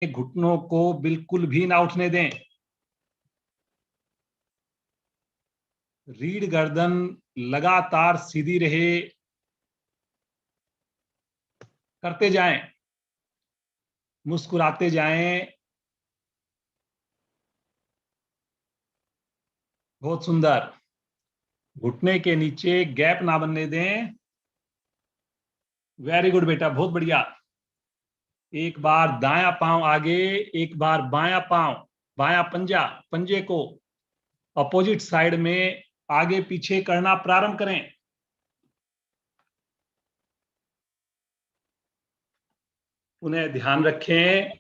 घुटनों को बिल्कुल भी ना उठने दें। रीढ़ गर्दन लगातार सीधी रहे। करते जाएं, मुस्कुराते जाएं। बहुत सुंदर। घुटने के नीचे गैप ना बनने दें। वेरी गुड बेटा, बहुत बढ़िया। एक बार दायां पांव आगे, एक बार बायां पांव, बायां पंजा, पंजे को अपोजिट साइड में आगे पीछे करना प्रारंभ करें। उन्हें ध्यान रखें,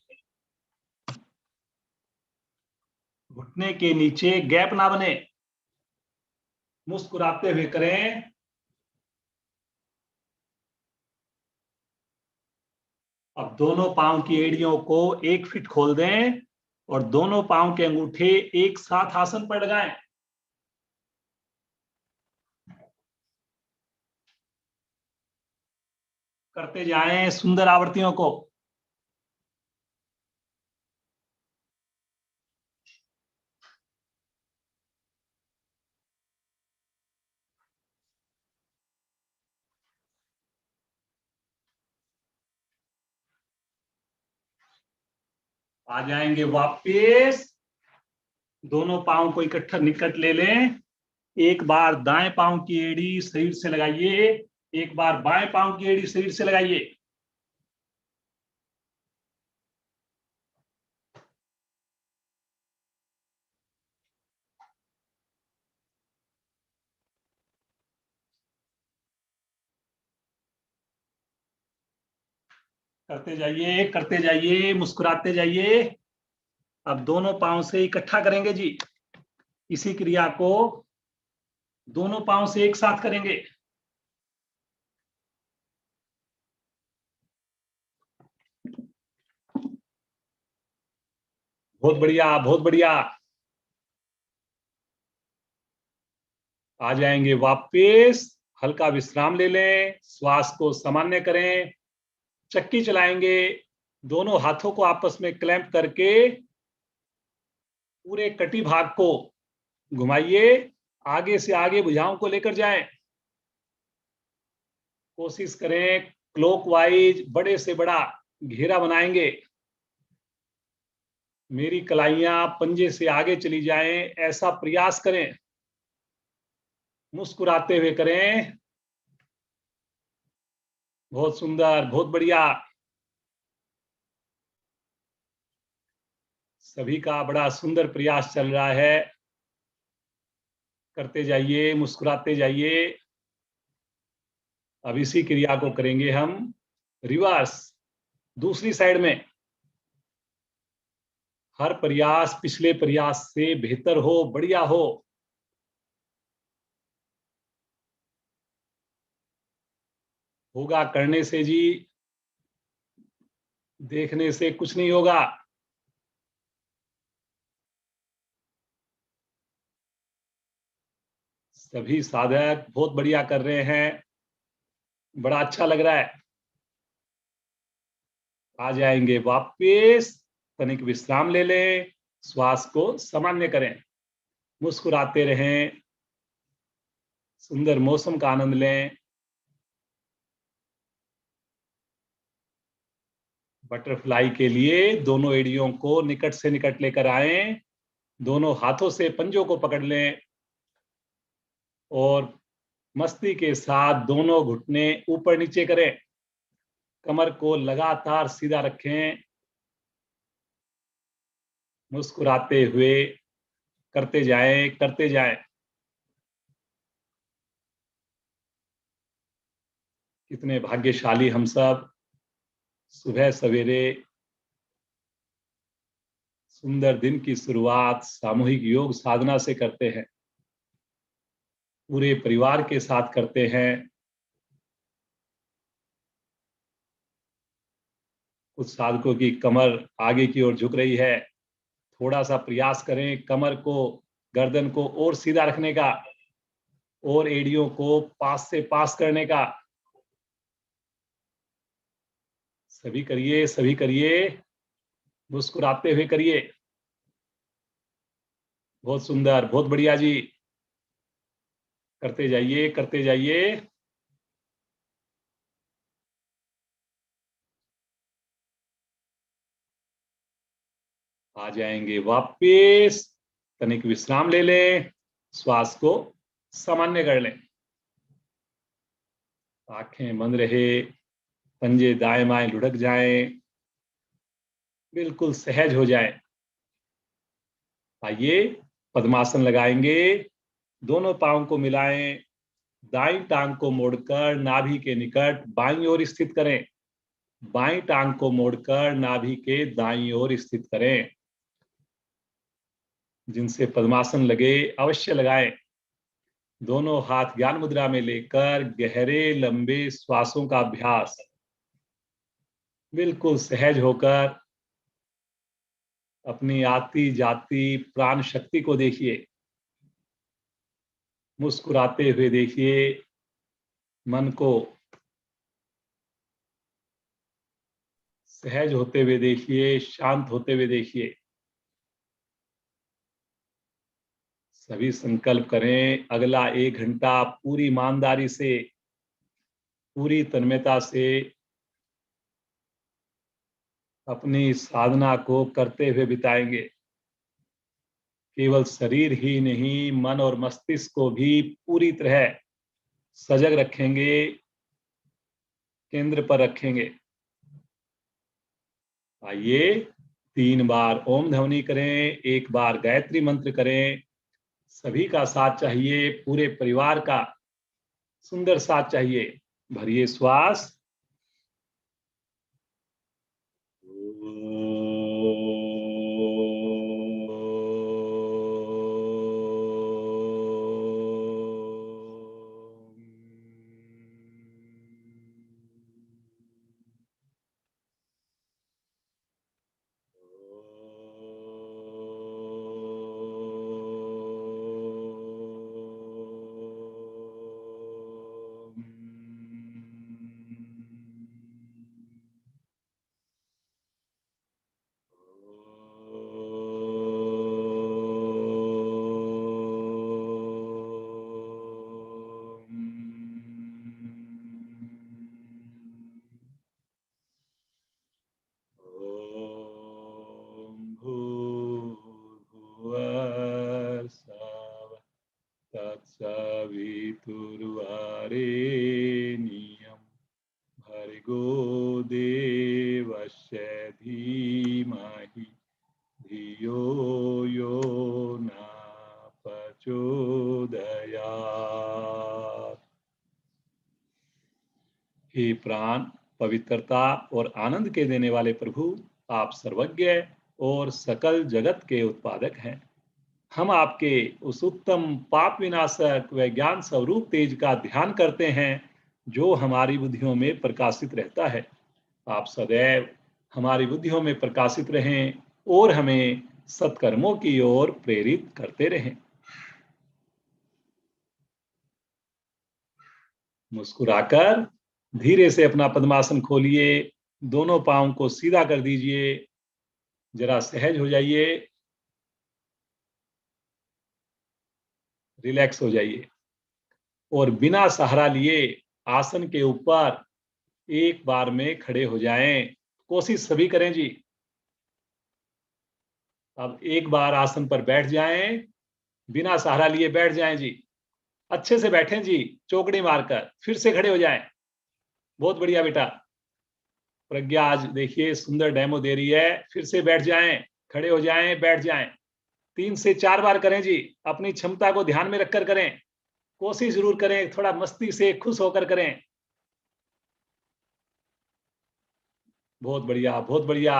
घुटने के नीचे गैप ना बने। मुस्कुराते हुए करें। अब दोनों पांव की एड़ियों को 1 फीट खोल दें और दोनों पांव के अंगूठे एक साथ आसन पर लगाएं। करते जाएं सुंदर आवृत्तियों को। आ जाएंगे वापस। दोनों पांव को इकट्ठा निकट ले लें। एक बार दाएं पांव की एड़ी शरीर से लगाइए, एक बार बाएं पांव की एड़ी शरीर से लगाइए। करते जाइए, करते जाइए, मुस्कुराते जाइए। अब दोनों पांव से इकट्ठा करेंगे जी। इसी क्रिया को दोनों पांव से एक साथ करेंगे। बहुत बढ़िया, बहुत बढ़िया। आ जाएंगे वापस। हल्का विश्राम ले लें, श्वास को सामान्य करें। चक्की चलाएंगे। दोनों हाथों को आपस में क्लैंप करके पूरे कटी भाग को घुमाइए। आगे से आगे भुजाओं को लेकर जाएं। कोशिश करें क्लॉकवाइज बड़े से बड़ा घेरा बनाएंगे। मेरी कलाइयां पंजे से आगे चली जाएं, ऐसा प्रयास करें। मुस्कुराते हुए करें। बहुत सुंदर, बहुत बढ़िया। सभी का बड़ा सुंदर प्रयास चल रहा है। करते जाइए, मुस्कुराते जाइए। अब इसी क्रिया को करेंगे हम रिवर्स, दूसरी साइड में। हर प्रयास पिछले प्रयास से बेहतर हो, बढ़िया हो। होगा करने से जी, देखने से कुछ नहीं होगा। सभी साधक बहुत बढ़िया कर रहे हैं, बड़ा अच्छा लग रहा है। आ जाएंगे वापस। तनिक विश्राम ले लें, श्वास को सामान्य करें। मुस्कुराते रहें। सुंदर मौसम का आनंद लें। बटरफ्लाई के लिए दोनों एड़ियों को निकट से निकट लेकर आएं। दोनों हाथों से पंजों को पकड़ लें और मस्ती के साथ दोनों घुटने ऊपर नीचे करें। कमर को लगातार सीधा रखें। मुस्कुराते हुए करते जाएं, करते जाएं। कितने भाग्यशाली हम सब, सुबह सवेरे सुंदर दिन की शुरुआत सामूहिक योग साधना से करते हैं, पूरे परिवार के साथ करते हैं। कुछ साधकों की कमर आगे की ओर झुक रही है। थोड़ा सा प्रयास करें कमर को, गर्दन को और सीधा रखने का और एड़ियों को पास से पास करने का। सभी करिए, सभी करिए। मुस्कुराते हुए करिए। बहुत सुंदर, बहुत बढ़िया जी, करते जाइए करते जाइए। आ जाएंगे वापस, तनिक विश्राम ले लें, श्वास को सामान्य कर लें, आंखें बंद रहे, पंजे दाएं बाएं लुढ़क जाएं, बिल्कुल सहज हो जाएं। आइए पद्मासन लगाएंगे, दोनों पांव को मिलाएं, दाईं टांग को मोड़कर नाभि के निकट बाईं ओर स्थित करें, बाईं टांग को मोड़कर नाभि के दाईं ओर स्थित करें। जिनसे पद्मासन लगे अवश्य लगाएं। दोनों हाथ ज्ञान मुद्रा में लेकर गहरे लंबे श्वासों का अभ्यास, बिल्कुल सहज होकर अपनी आती जाती प्राण शक्ति को देखिए, मुस्कुराते हुए देखिए, मन को सहज होते हुए देखिए, शांत होते हुए देखिए। सभी संकल्प करें, अगला 1 घंटा पूरी ईमानदारी से, पूरी तन्मयता से अपनी साधना को करते हुए बिताएंगे। केवल शरीर ही नहीं, मन और मस्तिष्क को भी पूरी तरह सजग रखेंगे, केंद्र पर रखेंगे। आइए 3 बार ओम ध्वनि करें, 1 बार गायत्री मंत्र करें। सभी का साथ चाहिए, पूरे परिवार का सुंदर साथ चाहिए। भरिए श्वास, तत्सवितुर्वरेण्यं भर्गो देवस्य धीमहि धियो यो न प्रचोदयात्। हे प्राण, पवित्रता और आनंद के देने वाले प्रभु, आप सर्वज्ञ और सकल जगत के उत्पादक हैं। हम आपके उस उत्तम पाप विनाशक व ज्ञान स्वरूप तेज का ध्यान करते हैं जो हमारी बुद्धियों में प्रकाशित रहता है। आप सदैव हमारी बुद्धियों में प्रकाशित रहें और हमें सत्कर्मों की ओर प्रेरित करते रहें। मुस्कुराकर धीरे से अपना पद्मासन खोलिए, दोनों पांव को सीधा कर दीजिए, जरा सहज हो जाइए, रिलैक्स हो जाइए और बिना सहारा लिए आसन के ऊपर 1 बार में खड़े हो जाएं। कोशिश सभी करें जी। अब 1 बार आसन पर बैठ जाएं, बिना सहारा लिए बैठ जाएं जी। अच्छे से बैठें जी, चौकड़ी मारकर फिर से खड़े हो जाएं। बहुत बढ़िया बेटा। प्रज्ञा आज देखिए सुंदर डेमो दे रही है। फिर से बैठ जाएं, खड़े हो जाएं, बैठ जाएं। 3 से 4 बार करें जी। अपनी क्षमता को ध्यान में रखकर करें। कोशिश जरूर करें, थोड़ा मस्ती से खुश होकर करें। बहुत बढ़िया, बहुत बढ़िया।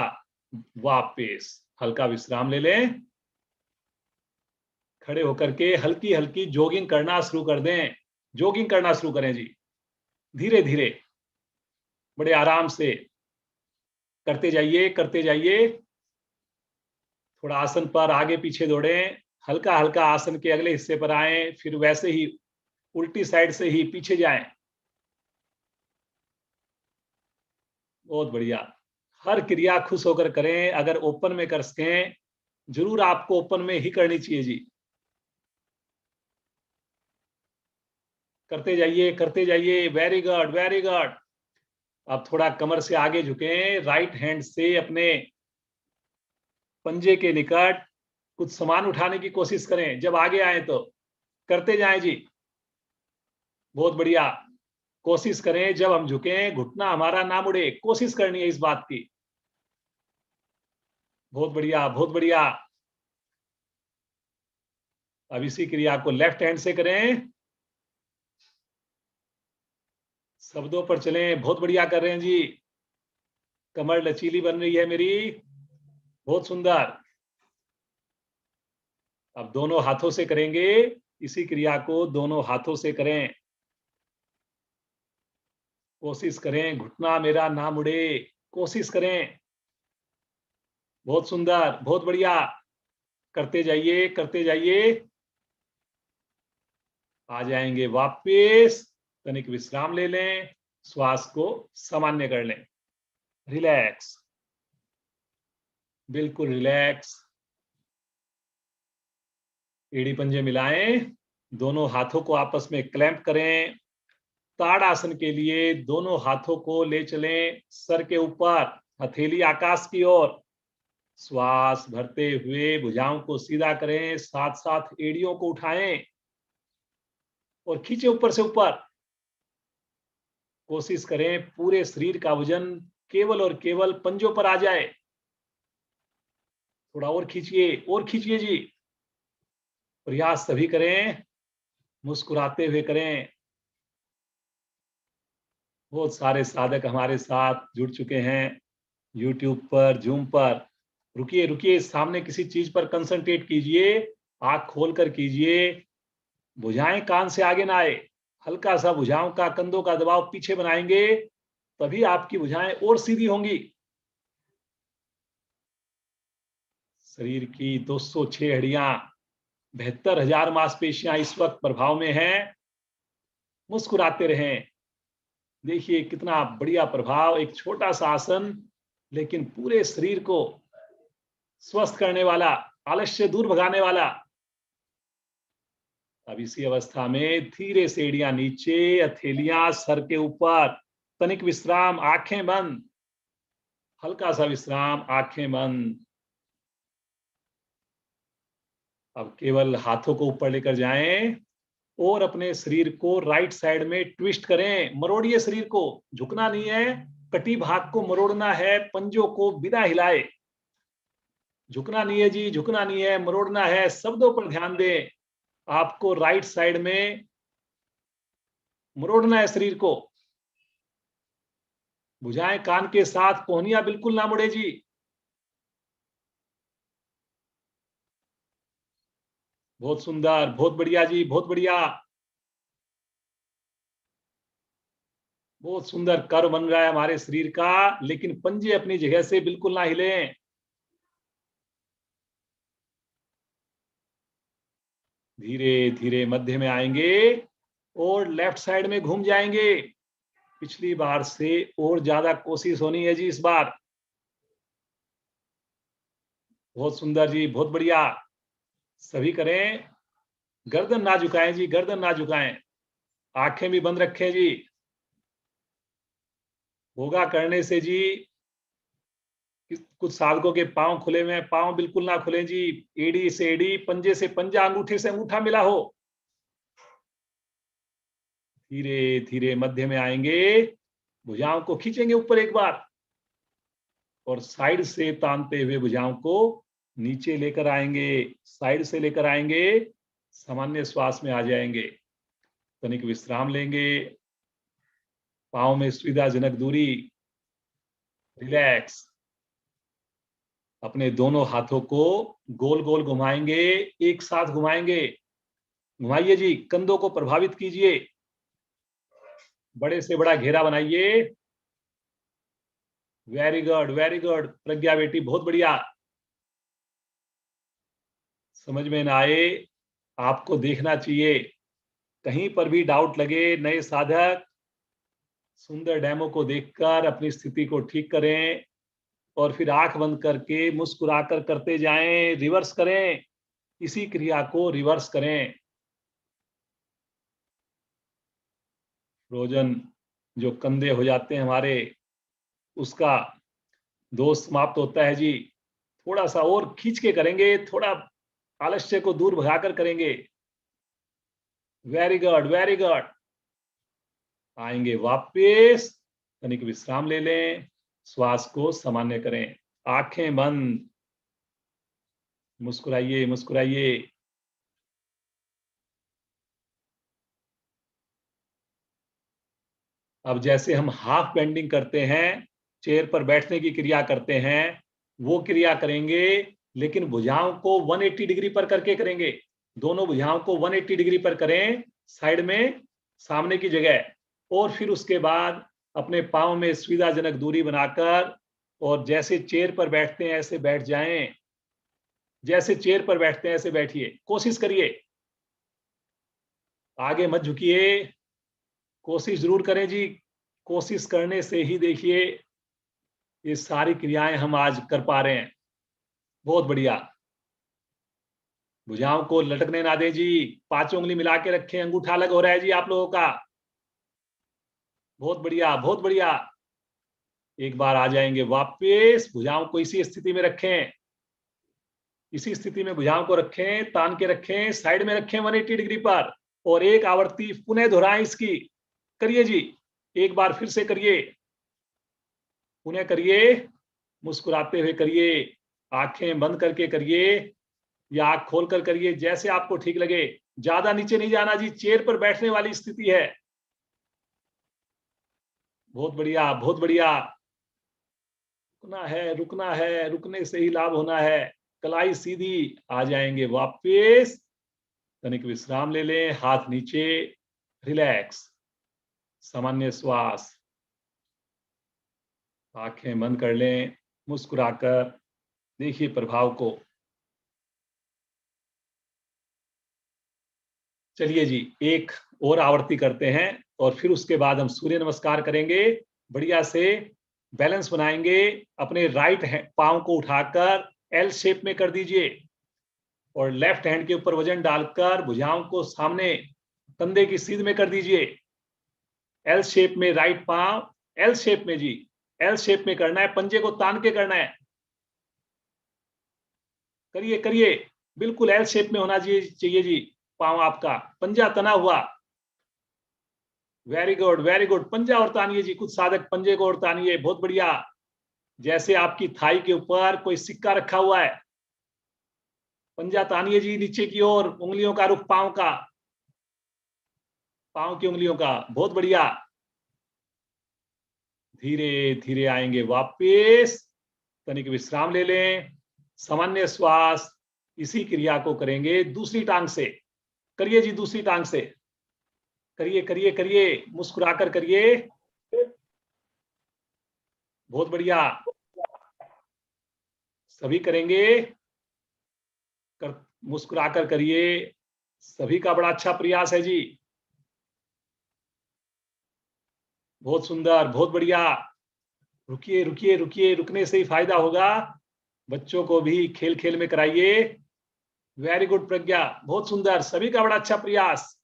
वापस हल्का विश्राम ले लें। खड़े होकर के हल्की हल्की जॉगिंग करना शुरू कर दें। जॉगिंग करना शुरू करें जी, धीरे धीरे, बड़े आराम से करते जाइए, करते जाइए। थोड़ा आसन पर आगे पीछे दौड़ें, हल्का हल्का आसन के अगले हिस्से पर आए, फिर वैसे ही उल्टी साइड से ही पीछे जाएं। बहुत बढ़िया। हर क्रिया खुश होकर करें। अगर ओपन में कर सकें, जरूर आपको ओपन में ही करनी चाहिए जी। करते जाइए, करते जाइए। Very good, very good. अब थोड़ा कमर से आगे झुकें, राइट हैंड से अपने पंजे के निकट कुछ सामान उठाने की कोशिश करें। जब आगे आए तो करते जाएं जी। बहुत बढ़िया। कोशिश करें जब हम झुकें घुटना हमारा ना मुड़े, कोशिश करनी है इस बात की। बहुत बढ़िया, बहुत बढ़िया। अब इसी क्रिया को लेफ्ट हैंड से करें। शब्दों पर चलें। बहुत बढ़िया कर रहे हैं जी। कमर लचीली बन रही है मेरी। बहुत सुंदर। अब दोनों हाथों से करेंगे। इसी क्रिया को दोनों हाथों से करें। कोशिश करें घुटना मेरा ना मुड़े, कोशिश करें। बहुत सुंदर, बहुत बढ़िया। करते जाइए, करते जाइए। आ जाएंगे वापस। तनिक विश्राम ले लें, श्वास को सामान्य कर लें। रिलैक्स, बिल्कुल रिलैक्स। एड़ी पंजे मिलाएं, दोनों हाथों को आपस में क्लैंप करें। ताड़ासन के लिए दोनों हाथों को ले चलें सर के ऊपर, हथेली आकाश की ओर। श्वास भरते हुए भुजाओं को सीधा करें, साथ साथ एड़ियों को उठाएं और खींचे ऊपर से ऊपर। कोशिश करें पूरे शरीर का वजन केवल और केवल पंजों पर आ जाए। थोड़ा और खींचिए, और खींचिए जी। प्रयास सभी करें, मुस्कुराते हुए करें। बहुत सारे साधक हमारे साथ जुड़ चुके हैं यूट्यूब पर, जूम पर। रुकिए, रुकिए, सामने किसी चीज पर कंसंट्रेट कीजिए। आंख खोलकर कीजिए। भुजाएं कान से आगे ना आए। हल्का सा भुजाओं का, कंधों का दबाव पीछे बनाएंगे, तभी आपकी भुजाएं और सीधी होंगी। शरीर की 206 हड्डियां, 72,000 मांसपेशियां इस वक्त प्रभाव में हैं। मुस्कुराते रहें। देखिए कितना बढ़िया प्रभाव। एक छोटा सा आसन, लेकिन पूरे शरीर को स्वस्थ करने वाला, आलस्य दूर भगाने वाला। अब इसी अवस्था में धीरे से एड़ियां नीचे, हथेलियां सर के ऊपर। तनिक विश्राम, आंखें बंद। हल्का सा विश्राम, आंखें बंद। अब केवल हाथों को ऊपर लेकर जाएं और अपने शरीर को राइट साइड में ट्विस्ट करें। मरोड़िए शरीर को, झुकना नहीं है, कटी भाग को मरोड़ना है। पंजों को बिना हिलाए। झुकना नहीं है जी, झुकना नहीं है, मरोड़ना है। शब्दों पर ध्यान दें। आपको राइट साइड में मरोड़ना है शरीर को। भुजाएं कान के साथ, कोहनियां बिल्कुल ना मुड़े जी। बहुत सुंदर, बहुत बढ़िया जी, बहुत बढ़िया। बहुत सुंदर कर्व बन रहा है हमारे शरीर का, लेकिन पंजे अपनी जगह से बिल्कुल ना हिलें। धीरे धीरे मध्य में आएंगे और लेफ्ट साइड में घूम जाएंगे। पिछली बार से और ज्यादा कोशिश होनी है जी इस बार। बहुत सुंदर जी, बहुत बढ़िया। सभी करें। गर्दन ना झुकाएं जी, गर्दन ना झुकाएं। आंखें भी बंद रखें जी। योगा करने से जी कुछ साधकों के पांव खुले हुए हैं, पांव बिल्कुल ना खुले जी। एड़ी से एड़ी, पंजे से पंजा, अंगूठे से अंगूठा मिला हो। धीरे धीरे मध्य में आएंगे। भुजाओं को खींचेंगे ऊपर एक बार और साइड से तानते हुए भुजाओं को नीचे लेकर आएंगे। साइड से लेकर आएंगे, सामान्य श्वास में आ जाएंगे। तनिक विश्राम लेंगे। पांव में सुविधाजनक दूरी। रिलैक्स। अपने दोनों हाथों को गोल गोल घुमाएंगे, एक साथ घुमाएंगे। घुमाइए जी, कंधों को प्रभावित कीजिए। बड़े से बड़ा घेरा बनाइए। वेरी गुड, वेरी गुड प्रज्ञा बेटी, बहुत बढ़िया। समझ में ना आए, आपको देखना चाहिए। कहीं पर भी डाउट लगे, नए साधक सुंदर डेमो को देखकर अपनी स्थिति को ठीक करें। और फिर आंख बंद करके मुस्कुराकर करते जाएं, रिवर्स करें, इसी क्रिया को रिवर्स करें। फ्रोजन जो कंधे हो जाते हैं हमारे, उसका दोष समाप्त होता है जी। थोड़ा सा और खींच के करेंगे, थोड़ा आलस्य को दूर भगाकर करेंगे। Very good, very good. आएंगे वापस, तनिक विश्राम ले लें, श्वास को सामान्य करें, आंखें बंद, मुस्कुराइए मुस्कुराइए। अब जैसे हम हाफ बेंडिंग करते हैं, चेयर पर बैठने की क्रिया करते हैं, वो क्रिया करेंगे, लेकिन भुजाओं को 180 डिग्री पर करके करेंगे। दोनों भुजाओं को 180 डिग्री पर करें, साइड में, सामने की जगह। और फिर उसके बाद अपने पांव में सुविधाजनक दूरी बनाकर, और जैसे चेयर पर बैठते हैं ऐसे बैठ जाएं। जैसे चेयर पर बैठते हैं ऐसे बैठिए, कोशिश करिए, आगे मत झुकिए, कोशिश जरूर करें जी। कोशिश करने से ही देखिए ये सारी क्रियाएं हम आज कर पा रहे हैं। बहुत बढ़िया। भुजाओं को लटकने ना दें जी, पांचों उंगली मिला के रखें, अंगूठा अलग हो रहा है जी आप लोगों का। बहुत बढ़िया, बहुत बढ़िया। एक बार आ जाएंगे वापस, भुजाओं को इसी स्थिति में रखें, इसी स्थिति में भुजाओं को रखें, तान के रखें, साइड में रखें 180 डिग्री पर। और एक आवृत्ति पुनः दोहराएं इसकी। करिए जी, एक बार फिर से करिए, पुनः करिए, मुस्कुराते हुए करिए, आंखें बंद करके करिए या आंख खोलकर करिए, जैसे आपको ठीक लगे। ज्यादा नीचे नहीं जाना जी, चेयर पर बैठने वाली स्थिति है। बहुत बढ़िया, बहुत बढ़िया। रुकना है, रुकना है, रुकने से ही लाभ होना है। कलाई सीधी, आ जाएंगे वापस, तनिक विश्राम ले लें, हाथ नीचे, रिलैक्स, सामान्य श्वास, आंखें बंद कर लें, मुस्कुराकर देखिए प्रभाव को। चलिए जी, एक और आवृत्ति करते हैं और फिर उसके बाद हम सूर्य नमस्कार करेंगे। बढ़िया से बैलेंस बनाएंगे, अपने राइट पांव को उठाकर एल शेप में कर दीजिए और लेफ्ट हैंड के ऊपर वजन डालकर भुजाओं को सामने कंधे की सीध में कर दीजिए। एल शेप में राइट पांव, एल शेप में जी, एल शेप में करना है, पंजे को तान के करना है। करिए करिए, बिल्कुल एल शेप में होना चाहिए जी पांव आपका, पंजा तना हुआ। Very good, very good. पंजा और तानिए जी, कुछ साधक पंजे को और तानिए, बहुत बढ़िया। जैसे आपकी थाई के ऊपर कोई सिक्का रखा हुआ है, पंजा तानिए जी नीचे की ओर, उंगलियों का रुख पांव का, पांव की उंगलियों का। बहुत बढ़िया। धीरे धीरे आएंगे वापस, तनिक विश्राम ले लें, सामान्य श्वास, इसी क्रिया को करेंगे दूसरी टांग से। करिए जी, दूसरी टांग से करिए, करिए करिए, मुस्कुराकर करिए। बहुत बढ़िया, सभी करेंगे, मुस्कुराकर करिए, सभी का बड़ा अच्छा प्रयास है जी। बहुत सुंदर, बहुत बढ़िया। रुकिए रुकिए रुकिए, रुकने से ही फायदा होगा। बच्चों को भी खेल खेल में कराइए। वेरी गुड प्रज्ञा, बहुत सुंदर, सभी का बड़ा अच्छा प्रयास,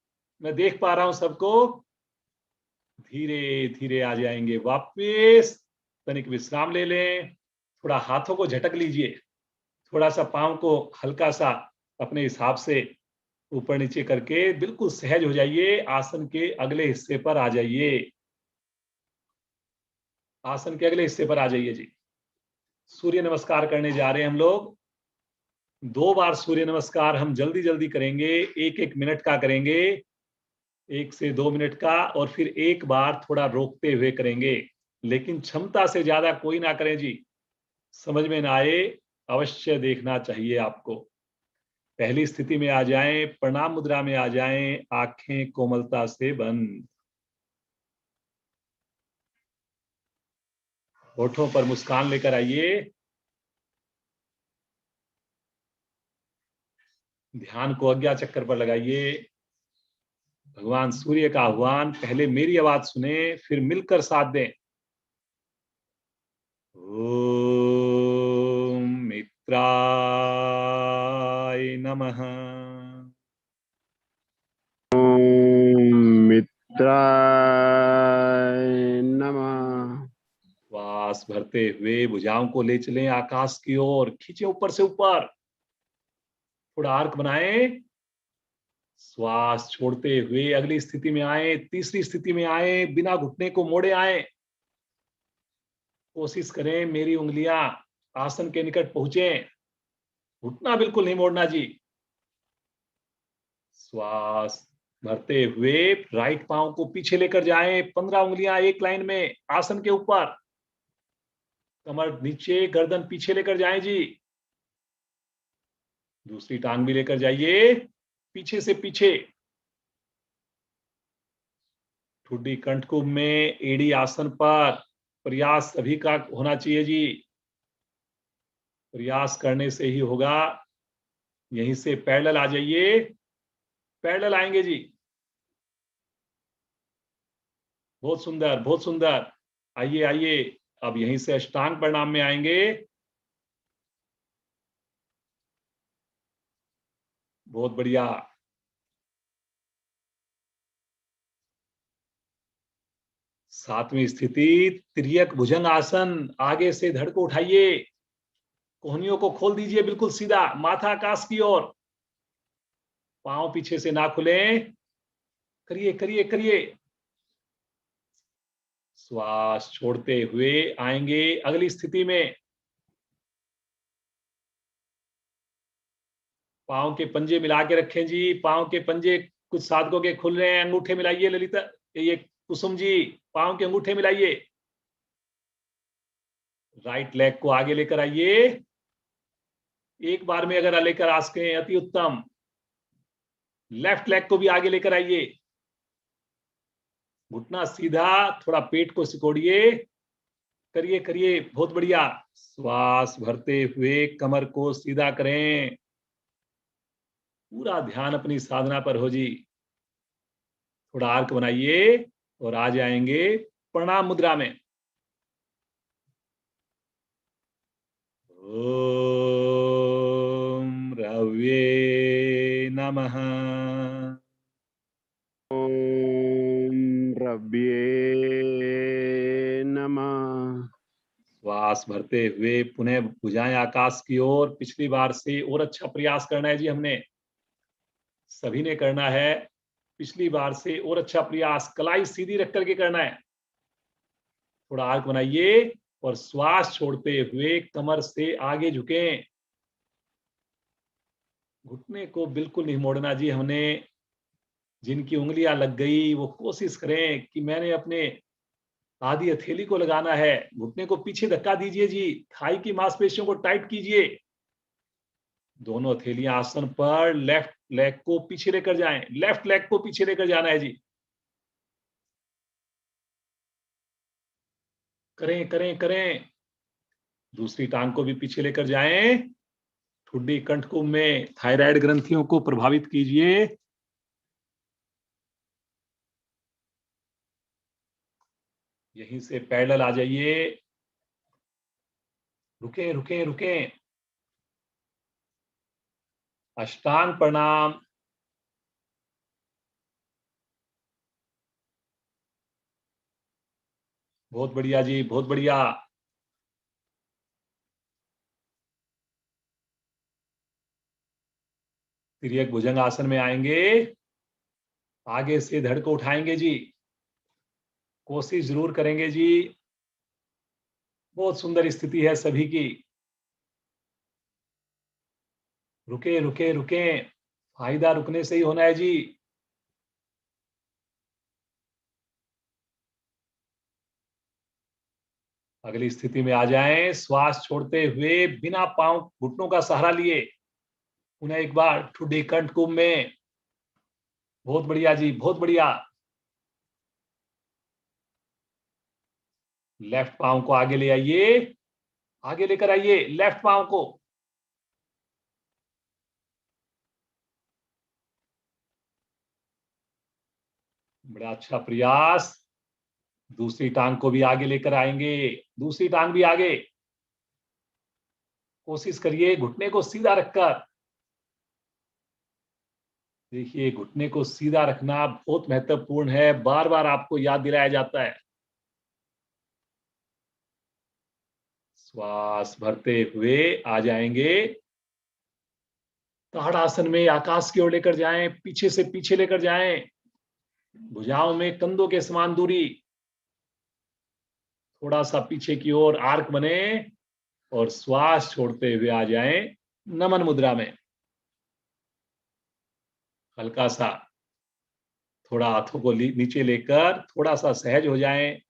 मैं देख पा रहा हूं सबको। धीरे धीरे आ जाएंगे वापस, तनिक विश्राम ले लें, थोड़ा हाथों को झटक लीजिए, थोड़ा सा पांव को हल्का सा अपने हिसाब से ऊपर नीचे करके बिल्कुल सहज हो जाइए। आसन के अगले हिस्से पर आ जाइए, आसन के अगले हिस्से पर आ जाइए जी। सूर्य नमस्कार करने जा रहे हैं हम लोग। 2 बार सूर्य नमस्कार हम जल्दी जल्दी करेंगे, 1-1 मिनट का करेंगे, 1 से 2 मिनट का, और फिर एक बार थोड़ा रोकते हुए करेंगे, लेकिन क्षमता से ज्यादा कोई ना करें जी। समझ में ना आए, अवश्य देखना चाहिए आपको। पहली स्थिति में आ जाएं, प्रणाम मुद्रा में आ जाएं, आंखें कोमलता से बंद, होठों पर मुस्कान लेकर आइए। ध्यान को आज्ञा चक्कर पर लगाइए। भगवान सूर्य का आह्वान, पहले मेरी आवाज सुने, फिर मिलकर साथ दें। ओ मित्राय नमः। ओम मित्राय नमः। श्वास भरते हुए भुजाओं को ले चलें आकाश की ओर, खींचे ऊपर से ऊपर, थोड़ा आर्क बनाएं। श्वास छोड़ते हुए अगली स्थिति में आए, तीसरी स्थिति में आए, बिना घुटने को मोड़े आए। कोशिश करें मेरी उंगलियां आसन के निकट पहुंचे, घुटना बिल्कुल नहीं मोड़ना जी। श्वास भरते हुए राइट पांव को पीछे लेकर जाएं, 15 उंगलियां एक लाइन में आसन के ऊपर, कमर नीचे, गर्दन पीछे लेकर जाएं जी। दूसरी टांग भी लेकर जाइए, पीछे से पीछे। ठुड्डी कंठकुंभ में एड़ी आसन पर प्रयास सभी का होना चाहिए जी। प्रयास करने से ही होगा। यहीं से पैरेलल आ जाइए, पैरेलल आएंगे जी। बहुत सुंदर, बहुत सुंदर। आइए आइए, अब यहीं से अष्टांग प्रणाम में आएंगे। बहुत बढ़िया। सातवीं स्थिति तिर्यक भुजंग आसन। आगे से धड़ को उठाइए, कोहनियों को खोल दीजिए बिल्कुल सीधा, माथा आकाश की ओर, पांव पीछे से ना खुलें। करिए करिए करिए। श्वास छोड़ते हुए आएंगे अगली स्थिति में। पांव के पंजे मिला के रखें जी, पांव के पंजे कुछ साधकों के खुल रहे हैं, अंगूठे मिलाइए ललिता, ये कुसुम जी, पांव के अंगूठे मिलाइए। राइट लेग को आगे लेकर आइए, एक बार में अगर लेकर आ सके अति उत्तम। लेफ्ट लेग को भी आगे लेकर आइए, घुटना सीधा, थोड़ा पेट को सिकोड़िए। करिए करिए, बहुत बढ़िया। श्वास भरते हुए कमर को सीधा करें, पूरा ध्यान अपनी साधना पर हो जी। थोड़ा आर्क बनाइए और आ जाएंगे प्रणाम मुद्रा में। ओम रवे नमः। ओम रव्ये नमः। श्वास भरते हुए पुनः भुजाएं आकाश की ओर, पिछली बार से और अच्छा प्रयास करना है जी। हमने सभी ने करना है, पिछली बार से और अच्छा प्रयास, कलाई सीधी रख करके करना है। थोड़ा आर्क बनाइए और श्वास छोड़ते हुए कमर से आगे झुकें, घुटने को बिल्कुल नहीं मोड़ना जी। हमने जिनकी उंगलियां लग गई वो कोशिश करें कि मैंने अपने आधी हथेली को लगाना है, घुटने को पीछे धक्का दीजिए जी, थाई की मांसपेशियों को टाइट कीजिए। दोनों हथेलियां आसन पर, लेफ्ट लेग को पीछे लेकर जाएं, लेफ्ट लेग को पीछे लेकर जाना है जी। करें करें करें। दूसरी टांग को भी पीछे लेकर जाएं, ठुड्डी कंठकुंभ में थायराइड ग्रंथियों को प्रभावित कीजिए। यहीं से पैरेलल आ जाइए, रुके रुके रुके। अष्टांग प्रणाम। बहुत बढ़िया जी, बहुत बढ़िया। तिर्यक भुजंग आसन में आएंगे, आगे से धड़ को उठाएंगे जी, कोशिश जरूर करेंगे जी। बहुत सुंदर स्थिति है सभी की। रुके रुके रुके, फायदा रुकने से ही होना है जी। अगली स्थिति में आ जाएं, श्वास छोड़ते हुए बिना पांव घुटनों का सहारा लिए, उन्हें एक बार ठुड्डी कंठकुंभ में। बहुत बढ़िया जी, बहुत बढ़िया। लेफ्ट पांव को आगे ले आइए, आगे लेकर आइए लेफ्ट पांव को। बड़ा अच्छा प्रयास। दूसरी टांग को भी आगे लेकर आएंगे, दूसरी टांग भी आगे। कोशिश करिए घुटने को सीधा रखकर। देखिए घुटने को सीधा रखना बहुत महत्वपूर्ण है, बार बार आपको याद दिलाया जाता है। श्वास भरते हुए आ जाएंगे ताड़ासन में, आकाश की ओर लेकर जाएं, पीछे से पीछे लेकर जाएं, भुजाओं में कंधों के समान दूरी, थोड़ा सा पीछे की ओर आर्क बने और श्वास छोड़ते हुए आ जाएं नमन मुद्रा में। हल्का सा थोड़ा हाथों को नीचे लेकर थोड़ा सा सहज हो जाएं,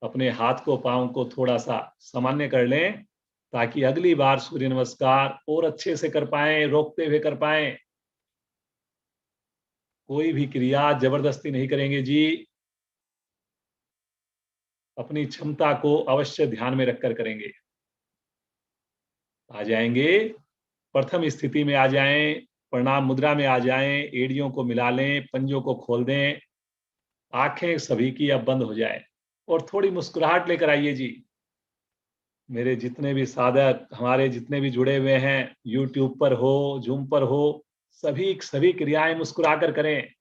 अपने हाथ को पांव को थोड़ा सा सामान्य कर लें ताकि अगली बार सूर्य नमस्कार और अच्छे से कर पाएं, रोकते हुए कर पाएं। कोई भी क्रिया जबरदस्ती नहीं करेंगे जी, अपनी क्षमता को अवश्य ध्यान में रखकर करेंगे। आ जाएंगे प्रथम स्थिति में, आ जाएं प्रणाम मुद्रा में, आ जाएं, एड़ियों को मिला लें, पंजों को खोल दें, आंखें सभी की अब बंद हो जाए और थोड़ी मुस्कुराहट लेकर आइए जी। मेरे जितने भी साधक, हमारे जितने भी जुड़े हुए हैं, यूट्यूब पर हो, जूम पर हो, सभी सभी क्रियाएं मुस्कुराकर करें।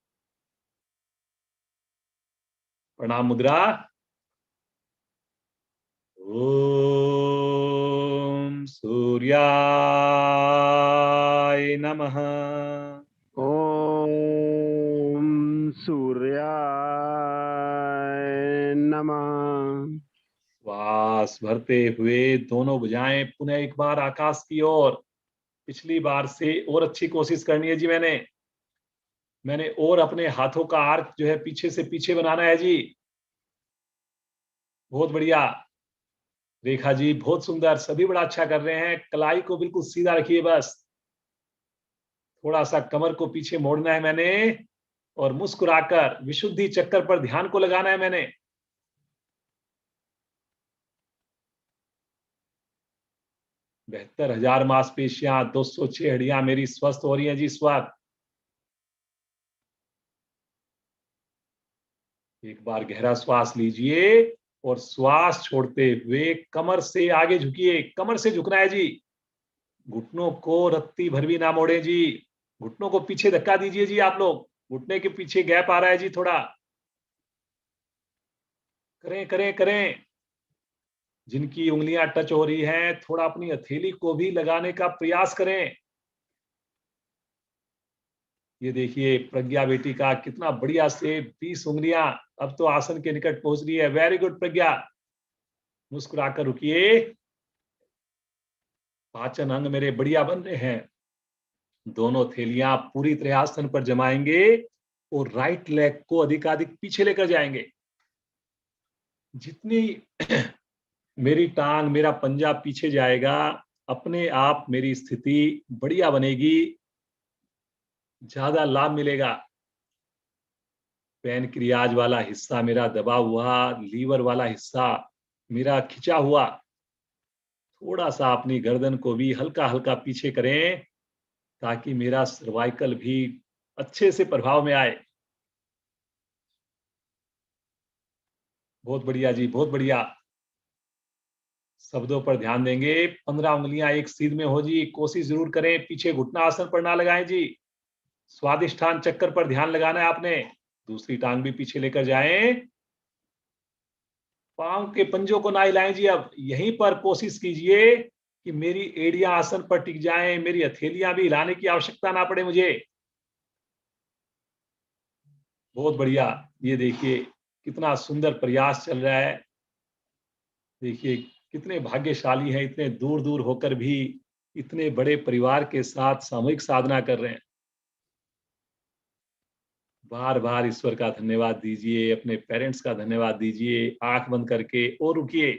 प्रणाम मुद्रा। ओम सूर्याय नमः। ओम सूर्याय नमः। श्वास भरते हुए दोनों भुजाएं पुनः एक बार आकाश की ओर। पिछली बार से और अच्छी कोशिश करनी है जी। मैंने और अपने हाथों का आर्क जो है पीछे से पीछे बनाना है जी। बहुत बढ़िया रेखा जी, बहुत सुंदर, सभी बड़ा अच्छा कर रहे हैं। कलाई को बिल्कुल सीधा रखिए बस, थोड़ा सा कमर को पीछे मोड़ना है मैंने और मुस्कुराकर विशुद्धि चक्कर पर ध्यान को लगाना है मैंने। 72,000 मांसपेशियां, 206 हड्डियां मेरी स्वस्थ हो रही हैं जी इस वक्त। एक बार गहरा श्वास लीजिए और श्वास छोड़ते हुए कमर से आगे झुकिए, कमर से झुकना है जी। घुटनों को रत्ती भर भी ना मोड़े जी, घुटनों को पीछे धक्का दीजिए जी। आप लोग घुटने के पीछे गैप आ रहा है जी, थोड़ा करें करें करें। जिनकी उंगलियां टच हो रही हैं, थोड़ा अपनी हथेली को भी लगाने का प्रयास करें। ये देखिए प्रज्ञा बेटी का कितना बढ़िया से 20 उंगलियां अब तो आसन के निकट पहुंच रही है। वेरी गुड प्रज्ञा, मुस्कुराकर रुकिए। पाचन अंग मेरे बढ़िया बन रहे हैं। दोनों थैलियां पूरी तरह आसन पर जमाएंगे और राइट लेग को अधिकाधिक पीछे लेकर जाएंगे। जितनी मेरी टांग, मेरा पंजा पीछे जाएगा, अपने आप मेरी स्थिति बढ़िया बनेगी, ज्यादा लाभ मिलेगा। पैनक्रियाज वाला हिस्सा मेरा दबा हुआ, लीवर वाला हिस्सा मेरा खिंचा हुआ, थोड़ा सा अपनी गर्दन को भी हल्का हल्का पीछे करें ताकि मेरा सर्वाइकल भी अच्छे से प्रभाव में आए। बहुत बढ़िया जी, बहुत बढ़िया। शब्दों पर ध्यान देंगे। 15 उंगलियां एक सीध में हो जी, कोशिश जरूर करें, पीछे घुटना आसन पर ना लगाएं जी। स्वादिष्ठान चक्कर पर ध्यान लगाना है आपने। दूसरी टांग भी पीछे लेकर जाएं, पांव के पंजों को ना हिलाएं जी। अब यहीं पर कोशिश कीजिए कि मेरी एड़ियां आसन पर टिक जाएं, मेरी हथेलियां भी हिलाने की आवश्यकता ना पड़े मुझे। बहुत बढ़िया। ये देखिए कितना सुंदर प्रयास चल रहा है। देखिए कितने भाग्यशाली हैं, इतने दूर दूर होकर भी इतने बड़े परिवार के साथ सामूहिक साधना कर रहे हैं। बार बार ईश्वर का धन्यवाद दीजिए, अपने पेरेंट्स का धन्यवाद दीजिए, आंख बंद करके और रुकिए।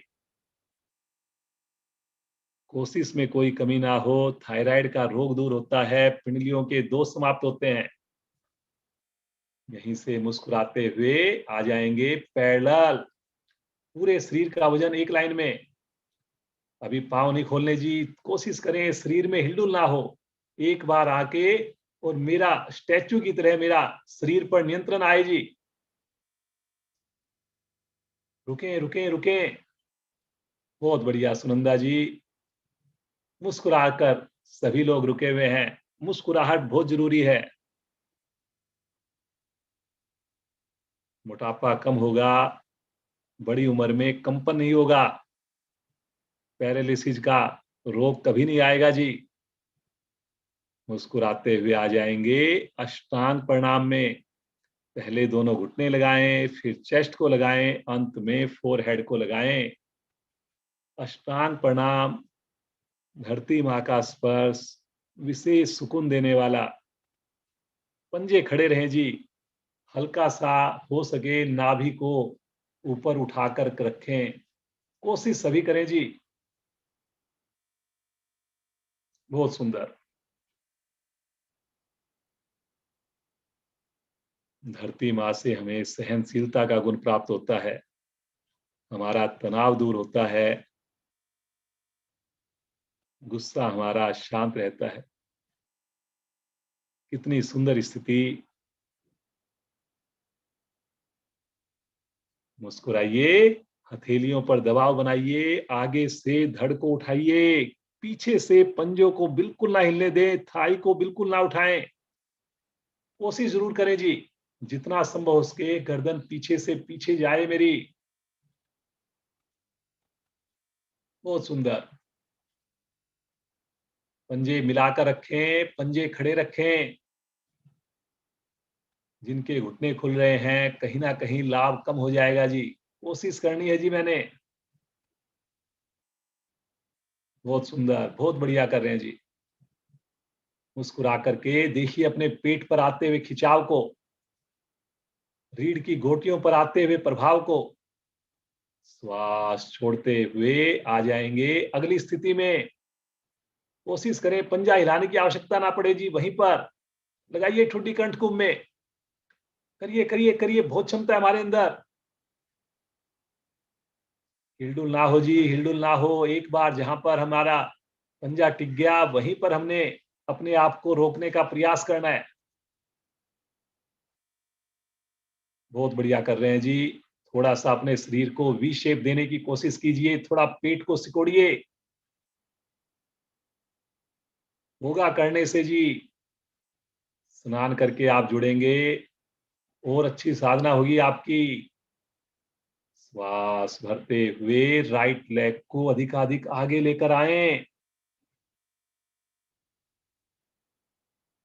कोशिश में कोई कमी ना हो। थायराइड का रोग दूर होता है, पिंडलियों के दोष समाप्त होते हैं। यहीं से मुस्कुराते हुए आ जाएंगे पैरेलल, पूरे शरीर का वजन एक लाइन में। अभी पांव नहीं खोलने जी, कोशिश करें शरीर में हिलडुल ना हो। एक बार आके और मेरा स्टैचू की तरह मेरा शरीर पर नियंत्रण आए जी। रुकें रुकें रुकें। बहुत बढ़िया सुनंदा जी, मुस्कुराकर सभी लोग रुके हुए हैं। मुस्कुराहट बहुत जरूरी है। मोटापा कम होगा, बड़ी उम्र में कंपन नहीं होगा, पैरालिसिस का रोग कभी नहीं आएगा जी। मुस्कुराते हुए आ जाएंगे अष्टांग प्रणाम में। पहले दोनों घुटने लगाएं, फिर चेस्ट को लगाएं, अंत में फोरहेड को लगाएं। अष्टांग प्रणाम धरती माँ का स्पर्श, विशेष सुकून देने वाला। पंजे खड़े रहें जी। हल्का सा हो सके नाभि को ऊपर उठाकर रखें। कोशिश सभी करें जी। बहुत सुंदर। धरती माँ से हमें सहनशीलता का गुण प्राप्त होता है, हमारा तनाव दूर होता है, गुस्सा हमारा शांत रहता है। कितनी सुंदर स्थिति। मुस्कुराइए, हथेलियों पर दबाव बनाइए, आगे से धड़ को उठाइए, पीछे से पंजों को बिल्कुल ना हिलने दें, थाई को बिल्कुल ना उठाएं। कोशिश जरूर करें जी, जितना संभव हो सके गर्दन पीछे से पीछे जाए मेरी। बहुत सुंदर। पंजे मिलाकर रखें, पंजे खड़े रखें। जिनके घुटने खुल रहे हैं कहीं ना कहीं लाभ कम हो जाएगा जी। कोशिश करनी है जी मैंने। बहुत सुंदर, बहुत बढ़िया कर रहे हैं जी। मुस्कुरा करके देखिए अपने पेट पर आते हुए खिंचाव को, रीढ़ की गोटियों पर आते हुए प्रभाव को। श्वास छोड़ते हुए आ जाएंगे अगली स्थिति में। कोशिश करें पंजा हिलाने की आवश्यकता ना पड़े जी, वहीं पर लगाइए ठुड्डी कंठ कुंभ में। करिए करिए करिए, बहुत क्षमता है हमारे अंदर। हिलडुल ना हो जी, हिलडुल ना हो। एक बार जहां पर हमारा पंजा टिक गया वहीं पर हमने अपने आप को रोकने का प्रयास करना है। बहुत बढ़िया कर रहे हैं जी। थोड़ा सा अपने शरीर को वी शेप देने की कोशिश कीजिए, थोड़ा पेट को सिकोड़िए। योगा करने से जी, स्नान करके आप जुड़ेंगे और अच्छी साधना होगी आपकी। श्वास भरते हुए राइट लेग को अधिकाधिक आगे लेकर आए।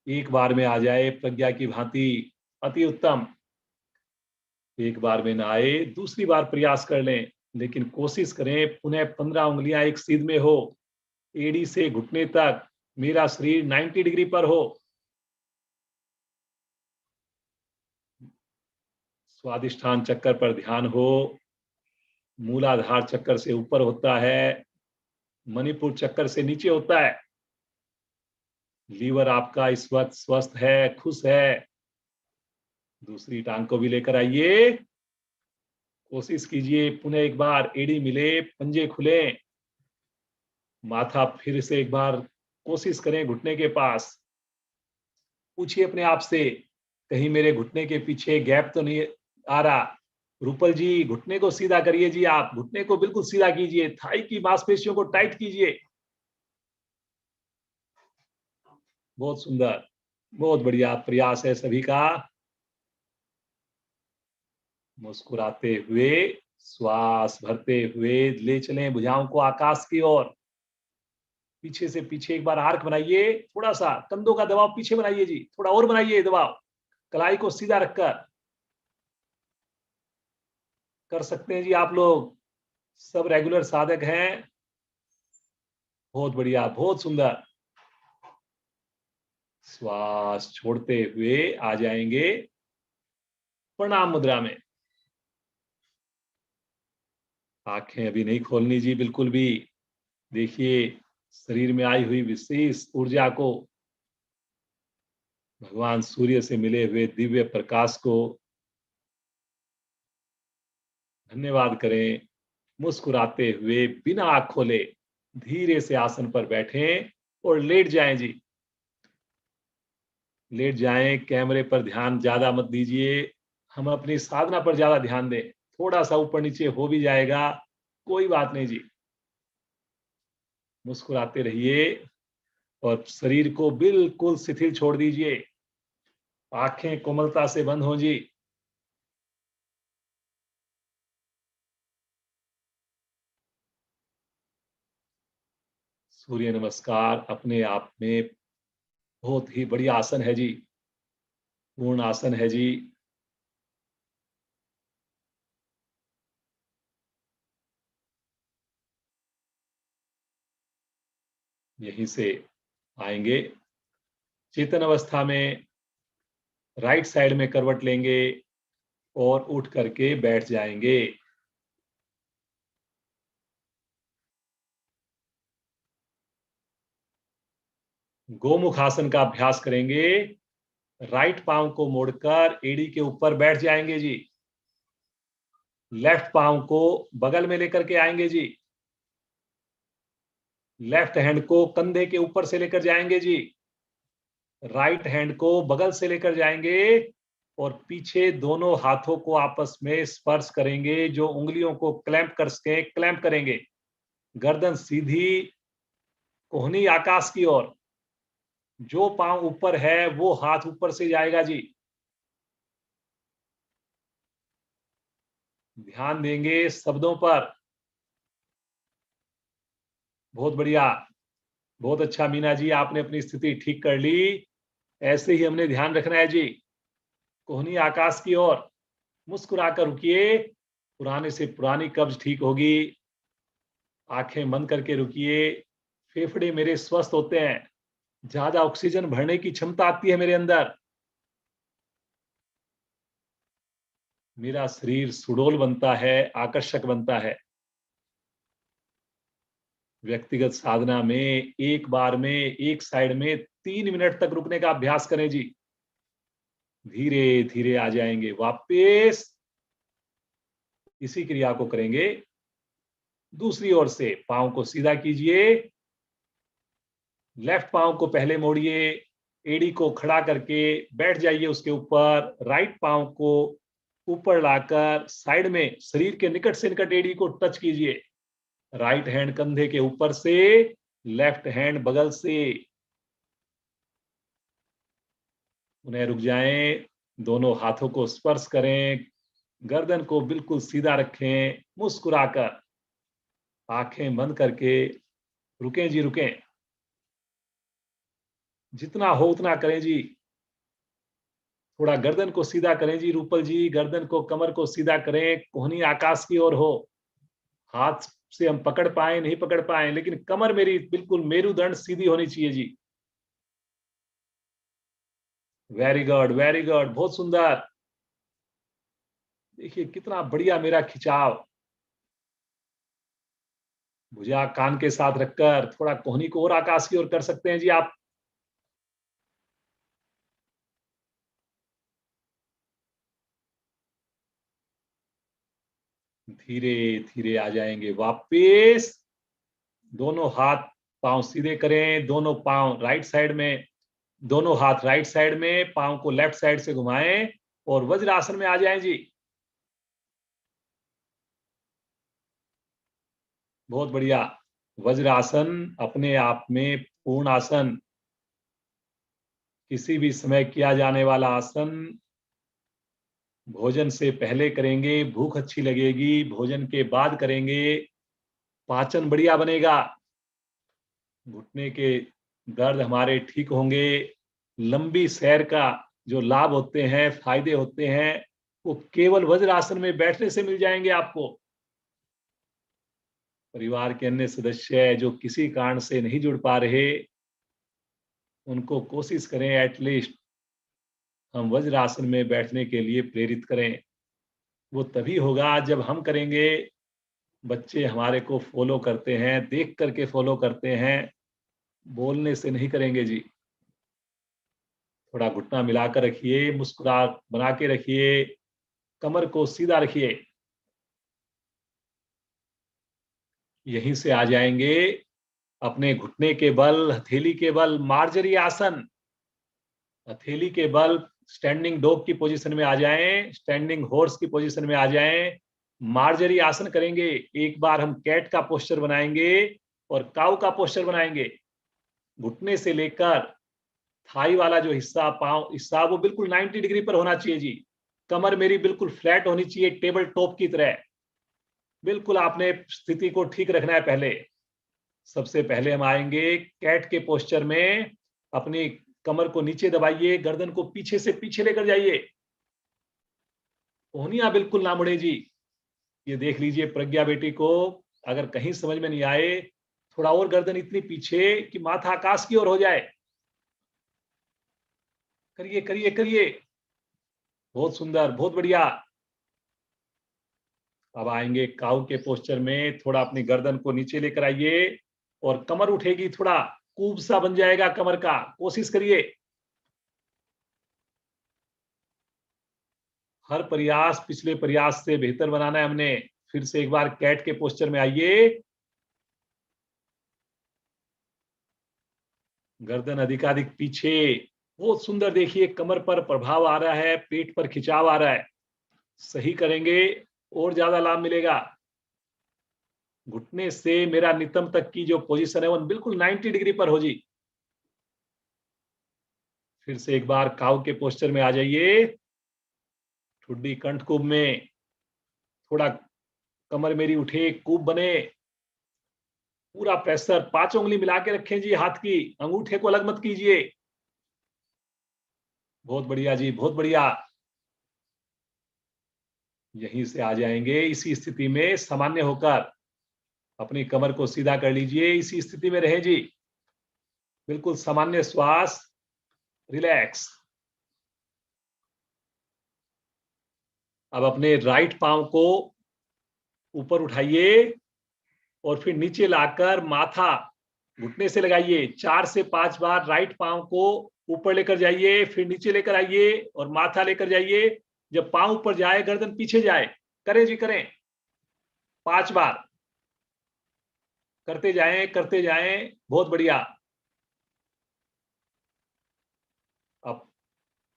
एक बार में आ जाए प्रज्ञा की भांति, अति उत्तम। एक बार में ना आए, दूसरी बार प्रयास कर लें, लेकिन कोशिश करें पुनः 15 उंगलियां एक सीध में हो, एड़ी से घुटने तक मेरा शरीर 90 डिग्री पर हो। स्वादिष्ठान चक्कर पर ध्यान हो। मूलाधार चक्कर से ऊपर होता है, मणिपुर चक्कर से नीचे होता है। लीवर आपका इस वक्त स्वस्थ है, खुश है। दूसरी टांग को भी लेकर आइए। कोशिश कीजिए पुनः एक बार, एड़ी मिले, पंजे खुले, माथा फिर से एक बार कोशिश करें घुटने के पास। पूछिए अपने आप से, कहीं मेरे घुटने के पीछे गैप तो नहीं आ रहा। रूपल जी, घुटने को सीधा करिए जी, आप घुटने को बिल्कुल सीधा कीजिए, थाई की मांसपेशियों को टाइट कीजिए। बहुत सुंदर, बहुत बढ़िया प्रयास है सभी का। मुस्कुराते हुए श्वास भरते हुए ले चलें भुजाओं को आकाश की ओर। पीछे से पीछे एक बार आर्क बनाइए, थोड़ा सा कंधों का दबाव पीछे बनाइए जी, थोड़ा और बनाइए दबाव। कलाई को सीधा रखकर कर सकते हैं जी आप लोग, सब रेगुलर साधक हैं। बहुत बढ़िया, बहुत सुंदर। श्वास छोड़ते हुए आ जाएंगे प्रणाम मुद्रा में। आंखें अभी नहीं खोलनी जी बिल्कुल भी। देखिए शरीर में आई हुई विशेष ऊर्जा को, भगवान सूर्य से मिले हुए दिव्य प्रकाश को धन्यवाद करें। मुस्कुराते हुए बिना आंख खोले धीरे से आसन पर बैठें और लेट जाएं जी। लेट जाएं, कैमरे पर ध्यान ज्यादा मत दीजिए, हम अपनी साधना पर ज्यादा ध्यान दें। थोड़ा सा ऊपर नीचे हो भी जाएगा, कोई बात नहीं जी। मुस्कुराते रहिए और शरीर को बिल्कुल शिथिल छोड़ दीजिए। आंखें कोमलता से बंद हो जी। सूर्य नमस्कार अपने आप में बहुत ही बढ़िया आसन है जी, पूर्ण आसन है जी। यहीं से आएंगे, चेतन अवस्था में राइट साइड में करवट लेंगे और उठ करके बैठ जाएंगे। गोमुख आसन का अभ्यास करेंगे। राइट पांव को मोड़कर एड़ी के ऊपर बैठ जाएंगे जी। लेफ्ट पांव को बगल में लेकर के आएंगे जी। लेफ्ट हैंड को कंधे के ऊपर से लेकर जाएंगे जी। राइट हैंड को बगल से लेकर जाएंगे और पीछे दोनों हाथों को आपस में स्पर्श करेंगे, जो उंगलियों को क्लैंप करके क्लैंप करेंगे। गर्दन सीधी, कोहनी आकाश की ओर। जो पांव ऊपर है वो हाथ ऊपर से जाएगा जी। ध्यान देंगे शब्दों पर। बहुत बढ़िया, बहुत अच्छा मीना जी, आपने अपनी स्थिति ठीक कर ली। ऐसे ही हमने ध्यान रखना है जी। कोहनी आकाश की ओर, मुस्कुराकर रुकिए। पुराने से पुरानी कब्ज ठीक होगी। आंखें बंद करके रुकिए। फेफड़े मेरे स्वस्थ होते हैं, ज्यादा ऑक्सीजन भरने की क्षमता आती है मेरे अंदर। मेरा शरीर सुडौल बनता है, आकर्षक बनता है। व्यक्तिगत साधना में एक बार में एक साइड में 3 मिनट तक रुकने का अभ्यास करें जी। धीरे धीरे आ जाएंगे वापस। इसी क्रिया को करेंगे। दूसरी ओर से पांव को सीधा कीजिए। लेफ्ट पांव को पहले मोड़िए, एड़ी को खड़ा करके बैठ जाइए उसके ऊपर। राइट पांव को ऊपर लाकर साइड में शरीर के निकट से निकट एड़ी को टच कीजिए। राइट हैंड कंधे के ऊपर से, लेफ्ट हैंड बगल से। उन्हें रुक जाएं। दोनों हाथों को स्पर्श करें। गर्दन को बिल्कुल सीधा रखें, मुस्कुराकर। आंखें बंद करके रुकें जी, रुकें। जितना हो उतना करें जी। थोड़ा गर्दन को सीधा करें जी रूपल जी। गर्दन को, कमर को सीधा करें। कोहनी आकाश की ओर हो। हाथ से हम पकड़ पाए नहीं पकड़ पाए, लेकिन कमर मेरी बिल्कुल मेरुदंड सीधी होनी चाहिए जी। वेरी गुड, वेरी गुड, बहुत सुंदर। देखिए कितना बढ़िया मेरा खिंचाव। भुजा कान के साथ रखकर थोड़ा कोहनी को और आकाश की ओर कर सकते हैं जी आप। धीरे धीरे आ जाएंगे वापिस। दोनों हाथ पांव सीधे करें। दोनों पांव राइट साइड में, दोनों हाथ राइट साइड में, पांव को लेफ्ट साइड से घुमाएं और वज्रासन में आ जाएं जी। बहुत बढ़िया। वज्रासन अपने आप में पूर्ण आसन, किसी भी समय किया जाने वाला आसन। भोजन से पहले करेंगे, भूख अच्छी लगेगी। भोजन के बाद करेंगे, पाचन बढ़िया बनेगा। घुटने के दर्द हमारे ठीक होंगे। लंबी सैर का जो लाभ होते हैं, फायदे होते हैं, वो केवल वज्रासन में बैठने से मिल जाएंगे आपको। परिवार के अन्य सदस्य जो किसी कारण से नहीं जुड़ पा रहे, उनको कोशिश करें एटलीस्ट हम वज्रासन में बैठने के लिए प्रेरित करें। वो तभी होगा जब हम करेंगे। बच्चे हमारे को फॉलो करते हैं, देख करके फॉलो करते हैं, बोलने से नहीं करेंगे जी। थोड़ा घुटना मिलाकर रखिए, मुस्कुरा बना के रखिए, कमर को सीधा रखिए। यहीं से आ जाएंगे अपने घुटने के बल, हथेली के बल, मार्जरी आसन। हथेली के बल स्टैंडिंग डॉग की पोजीशन में आ जाएं, स्टैंडिंग हॉर्स की पोजीशन में आ जाएं। मार्जरी आसन करेंगे। एक बार हम कैट का पोस्चर बनाएंगे, और काऊ का पोस्चर बनाएंगे। घुटने से लेकर थाई वाला जो हिस्सा, पांव हिस्सा, वो बिल्कुल 90 डिग्री पर होना चाहिए जी। कमर मेरी बिल्कुल फ्लैट होनी चाहिए, टेबल टॉप की तरह। बिल्कुल आपने स्थिति को ठीक रखना है। पहले सबसे पहले हम आएंगे कैट के पोस्चर में। अपनी कमर को नीचे दबाइए, गर्दन को पीछे से पीछे लेकर जाइए, कोहनियां बिल्कुल ना मुड़े जी। ये देख लीजिए प्रज्ञा बेटी को, अगर कहीं समझ में नहीं आए, थोड़ा और गर्दन इतनी पीछे कि माथा आकाश की ओर हो जाए। करिए करिए करिए, बहुत सुंदर, बहुत बढ़िया। अब आएंगे काऊ के पोस्चर में। थोड़ा अपनी गर्दन को नीचे लेकर आइए और कमर उठेगी, थोड़ा कूब सा बन जाएगा कमर का। कोशिश करिए। हर प्रयास पिछले प्रयास से बेहतर बनाना है हमने। फिर से एक बार कैट के पोस्चर में आइए। गर्दन अधिकाधिक पीछे, बहुत सुंदर। देखिए कमर पर प्रभाव आ रहा है, पेट पर खिंचाव आ रहा है। सही करेंगे और ज्यादा लाभ मिलेगा। घुटने से मेरा नितंब तक की जो पोजीशन है वो बिल्कुल 90 डिग्री पर हो जी। फिर से एक बार काऊ के पोस्चर में आ जाइए। ठुड्डी कंठ कुंभ में थोड़ा कमर मेरी उठे, कुंभ बने। पूरा प्रेशर, 5 उंगली मिला के रखें जी हाथ की, अंगूठे को अलग मत कीजिए। बहुत बढ़िया जी, बहुत बढ़िया। यहीं से आ जाएंगे इसी स्थिति में सामान्य होकर। अपनी कमर को सीधा कर लीजिए, इसी स्थिति में रहे जी। बिल्कुल सामान्य श्वास, रिलैक्स। अब अपने राइट पांव को ऊपर उठाइए और फिर नीचे लाकर माथा घुटने से लगाइए। 4 से 5 बार राइट पांव को ऊपर लेकर जाइए, फिर नीचे लेकर आइए और माथा लेकर जाइए। जब पांव ऊपर जाए, गर्दन पीछे जाए। करें जी, करें। 5 बार करते जाएं, करते जाएं। बहुत बढ़िया। अब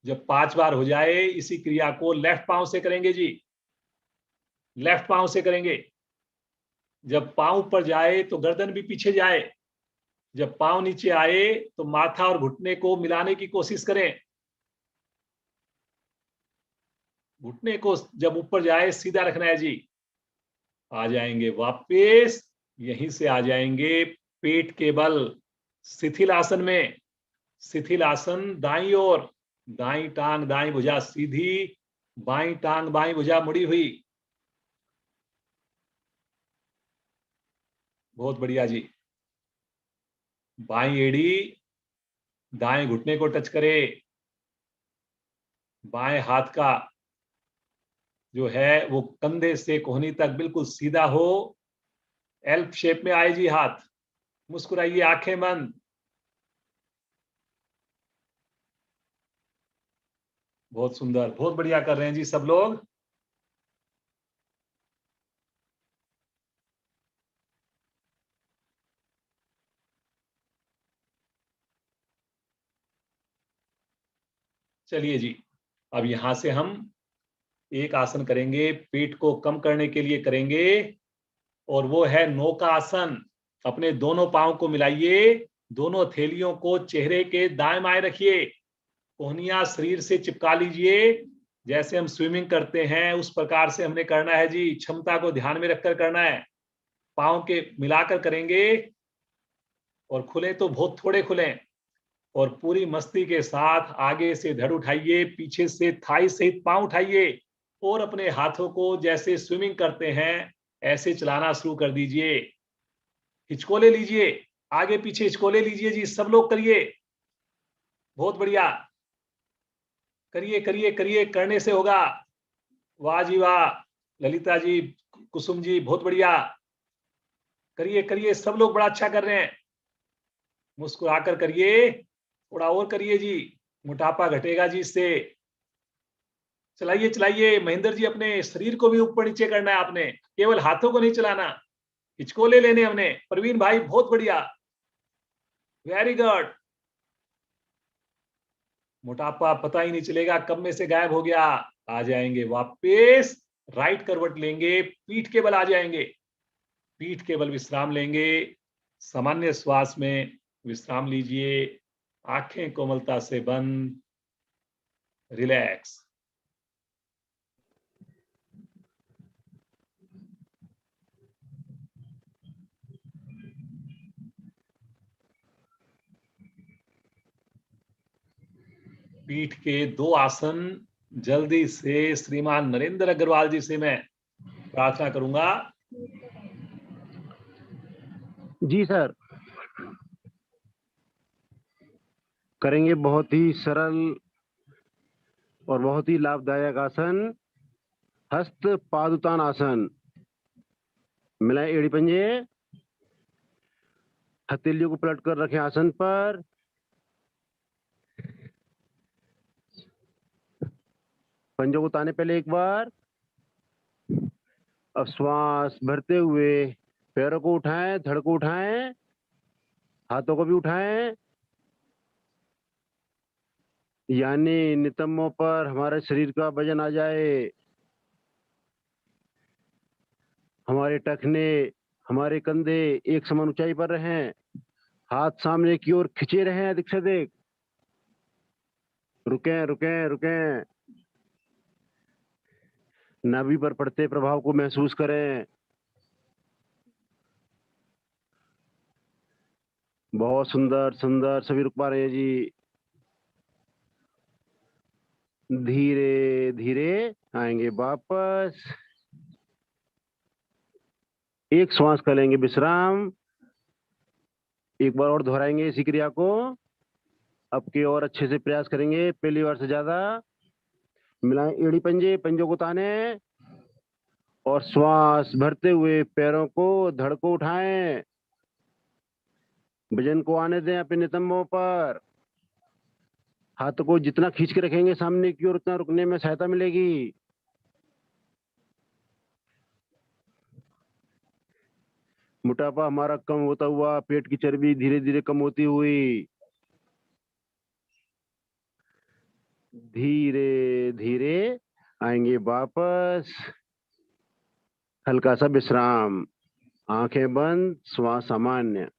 जब 5 बार हो जाए, इसी क्रिया को लेफ्ट पांव से करेंगे जी। लेफ्ट पांव से करेंगे। जब पांव ऊपर जाए तो गर्दन भी पीछे जाए। जब पांव नीचे आए तो माथा और घुटने को मिलाने की कोशिश करें। घुटने को जब ऊपर जाए सीधा रखना है जी। आ जाएंगे वापस, यहीं से आ जाएंगे पेट के बल शिथिल आसन में। शिथिल आसन, दाईं ओर, दाईं टांग दाईं भुजा सीधी, बाईं टांग बाईं भुजा मुड़ी हुई। बहुत बढ़िया जी। बाईं एड़ी दाएं घुटने को टच करे। बाएं हाथ का जो है वो कंधे से कोहनी तक बिल्कुल सीधा हो, एल शेप में आए जी हाथ। मुस्कुराइए, आंखें बंद। बहुत सुंदर, बहुत बढ़िया कर रहे हैं जी सब लोग। चलिए जी, अब यहां से हम एक आसन करेंगे, पेट को कम करने के लिए करेंगे, और वो है नौका आसन। अपने दोनों पांव को मिलाइए, दोनों हथेलियों को चेहरे के दाएं बाएं रखिए, कोहनियां शरीर से चिपका लीजिए। जैसे हम स्विमिंग करते हैं उस प्रकार से हमने करना है जी। क्षमता को ध्यान में रखकर करना है। पांव के मिलाकर करेंगे, और खुले तो बहुत थोड़े खुले, और पूरी मस्ती के साथ आगे से धड़ उठाइए, पीछे से थाई सहित पांव उठाइए, और अपने हाथों को जैसे स्विमिंग करते हैं ऐसे चलाना शुरू कर दीजिए। हिचकोले लीजिए, आगे पीछे हिचकोले लीजिए जी। सब लोग करिए। बहुत बढ़िया। करिए करिए करिए, करने से होगा। वाह जी वाह, ललिता जी, कुसुम जी, बहुत बढ़िया। करिए करिए, सब लोग बड़ा अच्छा कर रहे हैं। मुस्कुराकर करिए, थोड़ा और करिए जी, मोटापा घटेगा जी इससे। चलाइए चलाइए महेंद्र जी, अपने शरीर को भी ऊपर नीचे करना है आपने, केवल हाथों को नहीं चलाना। हिचकोले लेने हमने। प्रवीण भाई बहुत बढ़िया, वेरी गुड। मोटापा पता ही नहीं चलेगा कब में से गायब हो गया। आ जाएंगे वापस, राइट करवट लेंगे, पीठ के बल आ जाएंगे। पीठ के बल विश्राम लेंगे, सामान्य श्वास में विश्राम लीजिए, आंखें कोमलता से बंद, रिलैक्स। पीठ के 2 आसन जल्दी से श्रीमान नरेंद्र अग्रवाल जी से मैं प्रार्थना करूंगा। जी सर। करेंगे बहुत ही सरल और बहुत ही लाभदायक आसन, हस्त पादुतान आसन। मिलाएं एड़ी पंजे, हथेलियों को पलट कर रखें आसन पर। पंजों को ताने पहले एक बार। अब श्वास भरते हुए पैरों को उठाएं, धड़ को उठाएं, हाथों को भी उठाएं, यानी नितंबों पर हमारे शरीर का वजन आ जाए। हमारे टखने, हमारे कंधे एक समान ऊंचाई पर रहें। हाथ सामने की ओर खींचे रहें अधिक से अधिक। रुकें रुकें रुकें। नाभि पर पड़ते प्रभाव को महसूस करें। बहुत सुंदर सुंदर, सभी रुक पा रहे हैं जी। धीरे धीरे आएंगे वापस। एक श्वास कर लेंगे विश्राम। एक बार और दोहराएंगे इसी क्रिया को। अब की और अच्छे से प्रयास करेंगे, पहली बार से ज्यादा। मिलाएं एड़ी पंजे, पंजों को ताने और श्वास भरते हुए पैरों को, धड़ को उठाएं। वजन को आने दें अपने नितंबों पर। हाथ को जितना खींच के रखेंगे सामने की ओर, उतना रुकने में सहायता मिलेगी। मोटापा हमारा कम होता हुआ, पेट की चर्बी धीरे धीरे कम होती हुई। धीरे धीरे आएंगे वापस। हल्का सा विश्राम, आंखें बंद, श्वास सामान्य।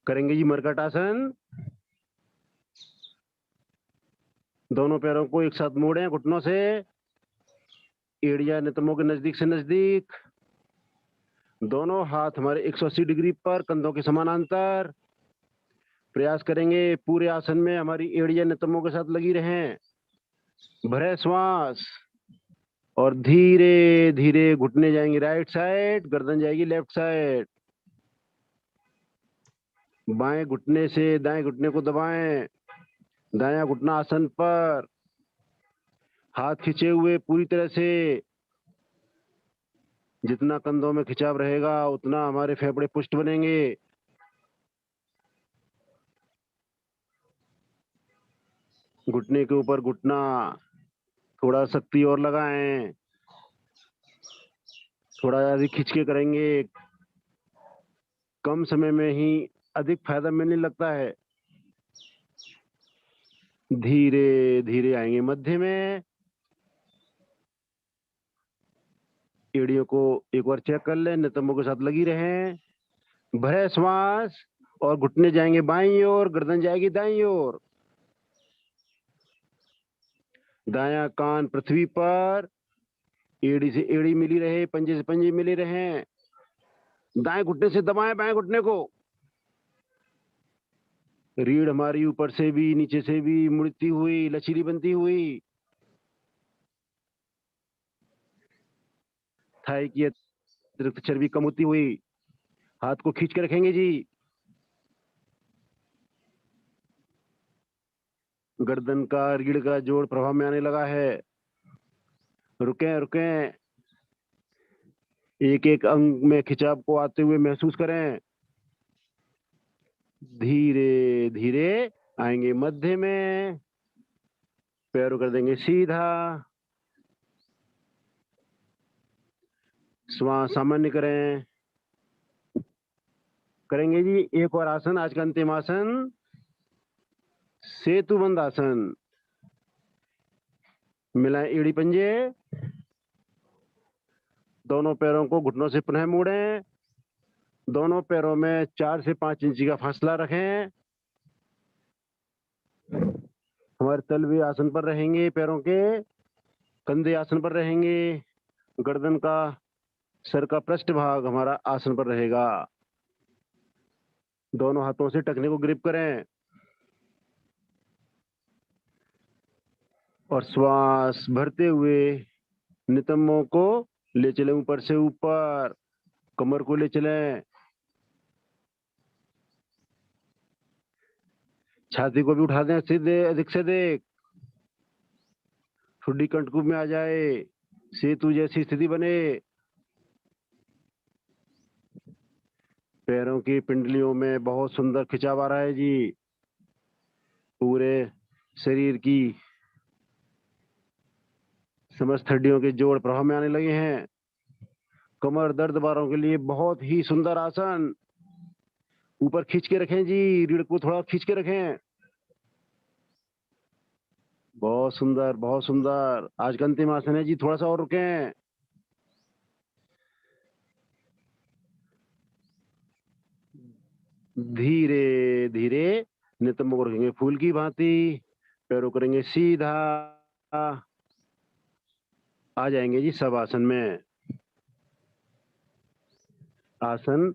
करेंगे जी मरकट आसन। दोनों पैरों को एक साथ मोड़ें घुटनों से, एड़िया नितंबों के नजदीक से नजदीक। दोनों हाथ हमारे 180 डिग्री पर, कंधों के समानांतर। प्रयास करेंगे पूरे आसन में हमारी एड़ियां नितंबों के साथ लगी रहें। भरे श्वास और धीरे धीरे घुटने जाएंगे राइट साइड, गर्दन जाएगी लेफ्ट साइड। बाएं घुटने से दाएं घुटने को दबाएं। दायां घुटना आसन पर, हाथ खींचे हुए पूरी तरह से। जितना कंधों में खिंचाव रहेगा उतना हमारे फेफड़े पुष्ट बनेंगे। घुटने के ऊपर घुटना, थोड़ा शक्ति और लगाएं। थोड़ा अधिक खींच के करेंगे, कम समय में ही अधिक फायदा मिलने लगता है। धीरे धीरे आएंगे मध्य में। एड़ियों को एक बार चेक कर लें, नितंबों के साथ लगी रहें। भरे श्वास और घुटने जाएंगे बाईं ओर, गर्दन जाएगी दाईं ओर। दायां कान पृथ्वी पर, एड़ी से एड़ी मिली रहे, पंजे से पंजे मिले रहें। दाएं घुटने से दबाएं बाएं घुटने को। रीढ़ हमारी ऊपर से भी नीचे से भी मुड़ती हुई, लचीली बनती हुई। थाई की अतिरिक्त चर्बी कम होती हुई। हाथ को खींच के रखेंगे जी। गर्दन का, रीढ़ का जोड़ प्रभाव में आने लगा है। रुकें रुकें। एक एक अंग में खिंचाव को आते हुए महसूस करें। धीरे धीरे आएंगे मध्य में। पैरों कर देंगे सीधा। श्वास सामान्य करें। करेंगे जी एक और आसन, आज का अंतिम आसन। सेतुबंध आसन। मिलाएं एड़ी पंजे, दोनों पैरों को घुटनों से पुनः मोड़ें, दोनों पैरों में 4 से 5 इंच का फासला रखें। हमारे तलवे आसन पर रहेंगे, पैरों के कंधे आसन पर रहेंगे, गर्दन का सर का पृष्ठ भाग हमारा आसन पर रहेगा। दोनों हाथों से टखने को ग्रिप करें और श्वास भरते हुए नितंबों को ले चलें ऊपर से ऊपर, कमर को ले चलें, छाती को भी उठा दें सीधे, अधिक से अधिक, ठुड्डी कंठकूप में आ जाए, सेतु जैसी स्थिति बने। पैरों की पिंडलियों में बहुत सुंदर खिंचाव आ रहा है जी। पूरे शरीर की समस्त हड्डियों के जोड़ प्रभाव में आने लगे हैं। कमर दर्द वालों के लिए बहुत ही सुंदर आसन। ऊपर खींच के रखें जी, रीढ़ को थोड़ा खींच के रखें। बहुत सुंदर, बहुत सुंदर। आज का अंतिम आसन है जी, थोड़ा सा और रुकें। धीरे धीरे नितंबों को रखेंगे फूल की भांति, पैरों करेंगे सीधा, आ जाएंगे जी सब आसन में। आसन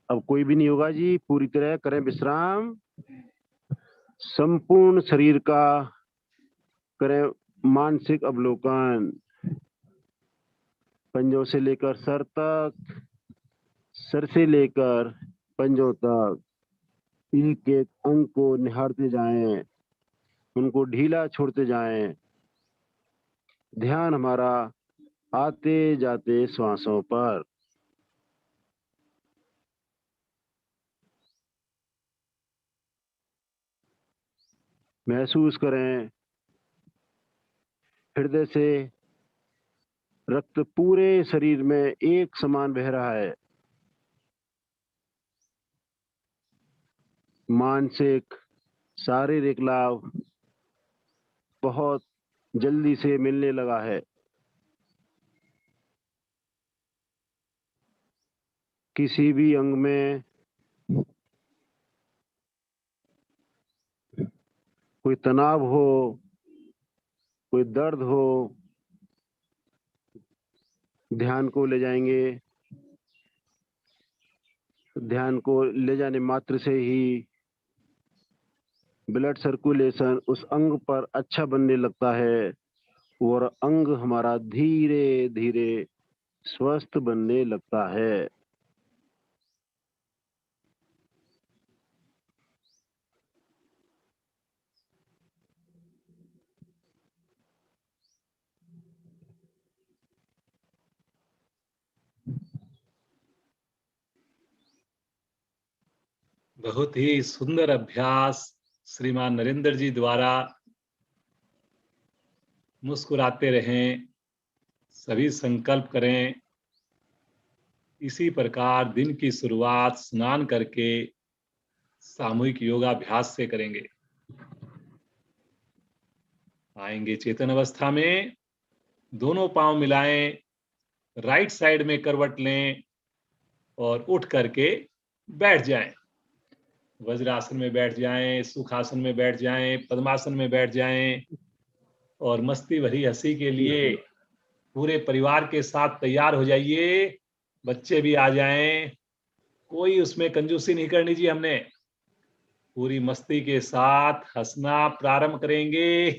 अब कोई भी नहीं होगा जी, पूरी तरह करें विश्राम। संपूर्ण शरीर का करें मानसिक अवलोकन, पंजों से लेकर सर तक, सर से लेकर पंजों तक एक एक अंग को निहारते जाएं, उनको ढीला छोड़ते जाएं। ध्यान हमारा आते जाते श्वासों पर। महसूस करें हृदय से रक्त पूरे शरीर में एक समान बह रहा है। मानसिक शारीरिक लाभ बहुत जल्दी से मिलने लगा है। किसी भी अंग में कोई तनाव हो, कोई दर्द हो, ध्यान को ले जाएंगे। ध्यान को ले जाने मात्र से ही ब्लड सर्कुलेशन उस अंग पर अच्छा बनने लगता है और अंग हमारा धीरे धीरे स्वस्थ बनने लगता है। बहुत ही सुंदर अभ्यास श्रीमान नरेंद्र जी द्वारा। मुस्कुराते रहें, सभी संकल्प करें। इसी प्रकार दिन की शुरुआत स्नान करके सामूहिक योगाभ्यास से करेंगे। आएंगे चेतन अवस्था में, दोनों पांव मिलाएं, राइट साइड में करवट लें और उठ करके बैठ जाएं। वज्रासन में बैठ जाएं, सुखासन में बैठ जाएं, पद्मासन में बैठ जाएं और मस्ती भरी हंसी के लिए पूरे परिवार के साथ तैयार हो जाइए। बच्चे भी आ जाएं, कोई उसमें कंजूसी नहीं करनी जी। हमने पूरी मस्ती के साथ हंसना प्रारंभ करेंगे।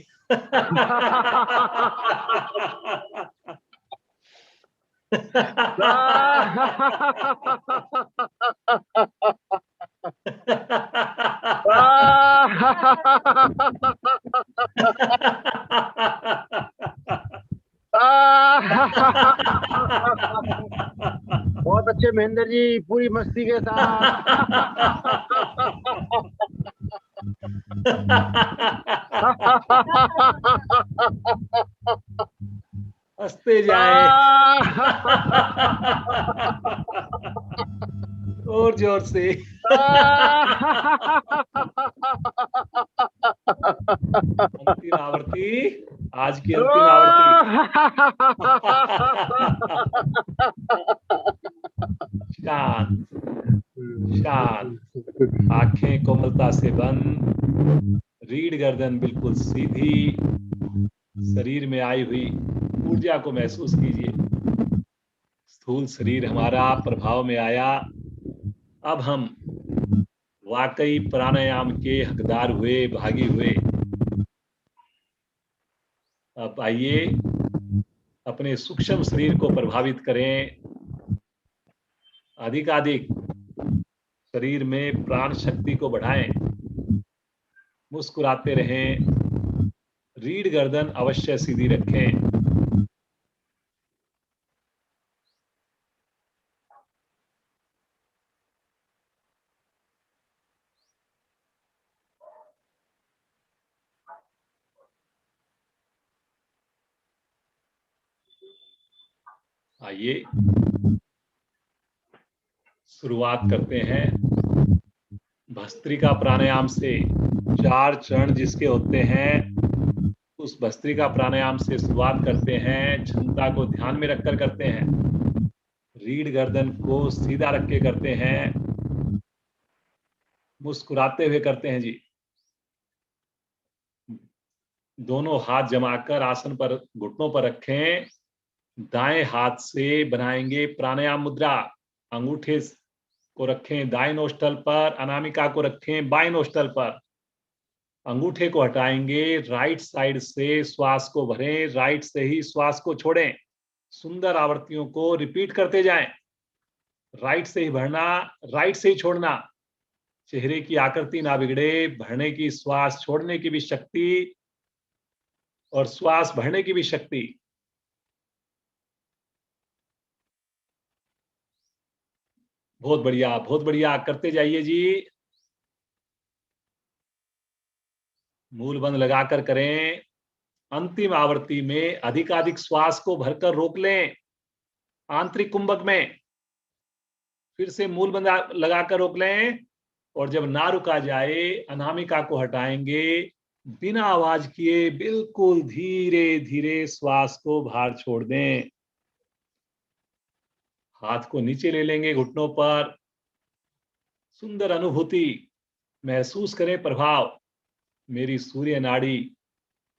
बहुत अच्छे महेंद्र जी, पूरी मस्ती के साथ। हंसते जाए और जोर से। अंतिम आवर्ती, आज की अंतिम आवर्ती। शांत शांत, आंखें कोमलता से बंद, रीढ़ गर्दन बिल्कुल सीधी, शरीर में आई हुई ऊर्जा को महसूस कीजिए। स्थूल शरीर हमारा प्रभाव में आया। अब हम वाकई प्राणायाम के हकदार हुए, भागी हुए। अब आइए अपने सूक्ष्म शरीर को प्रभावित करें, अधिकाधिक शरीर में प्राण शक्ति को बढ़ाएं, मुस्कुराते रहें, रीढ़ गर्दन अवश्य सीधी रखें। आइए शुरुआत करते हैं भस्त्रिका प्राणायाम से। 4 चरण जिसके होते हैं, उस भस्त्रिका प्राणायाम से शुरुआत करते हैं। क्षमता को ध्यान में रखकर करते हैं, रीढ़ गर्दन को सीधा रख के करते हैं, मुस्कुराते हुए करते हैं जी। दोनों हाथ जमाकर आसन पर घुटनों पर रखें। दाएं हाथ से बनाएंगे प्राणायाम मुद्रा। अंगूठे को रखें दाएं नोस्टल पर, अनामिका को रखें बाएं नोस्टल पर। अंगूठे को हटाएंगे, राइट साइड से श्वास को भरें, राइट से ही श्वास को छोड़ें। सुंदर आवर्तियों को रिपीट करते जाएं। राइट से ही भरना, राइट से ही छोड़ना। चेहरे की आकृति ना बिगड़े, भरने की श्वास छोड़ने की भी शक्ति और श्वास भरने की भी शक्ति। बहुत बढ़िया, बहुत बढ़िया, करते जाइए जी। मूल बंद लगाकर करें। अंतिम आवृत्ति में अधिकाधिक श्वास को भरकर रोक लें आंतरिक कुंभक में। फिर से मूल बंद लगाकर रोक लें, और जब ना रुका जाए अनामिका को हटाएंगे। बिना आवाज किए बिल्कुल धीरे धीरे श्वास को बाहर छोड़ दें। हाथ को नीचे ले लेंगे घुटनों पर। सुंदर अनुभूति महसूस करें, प्रभाव। मेरी सूर्य नाड़ी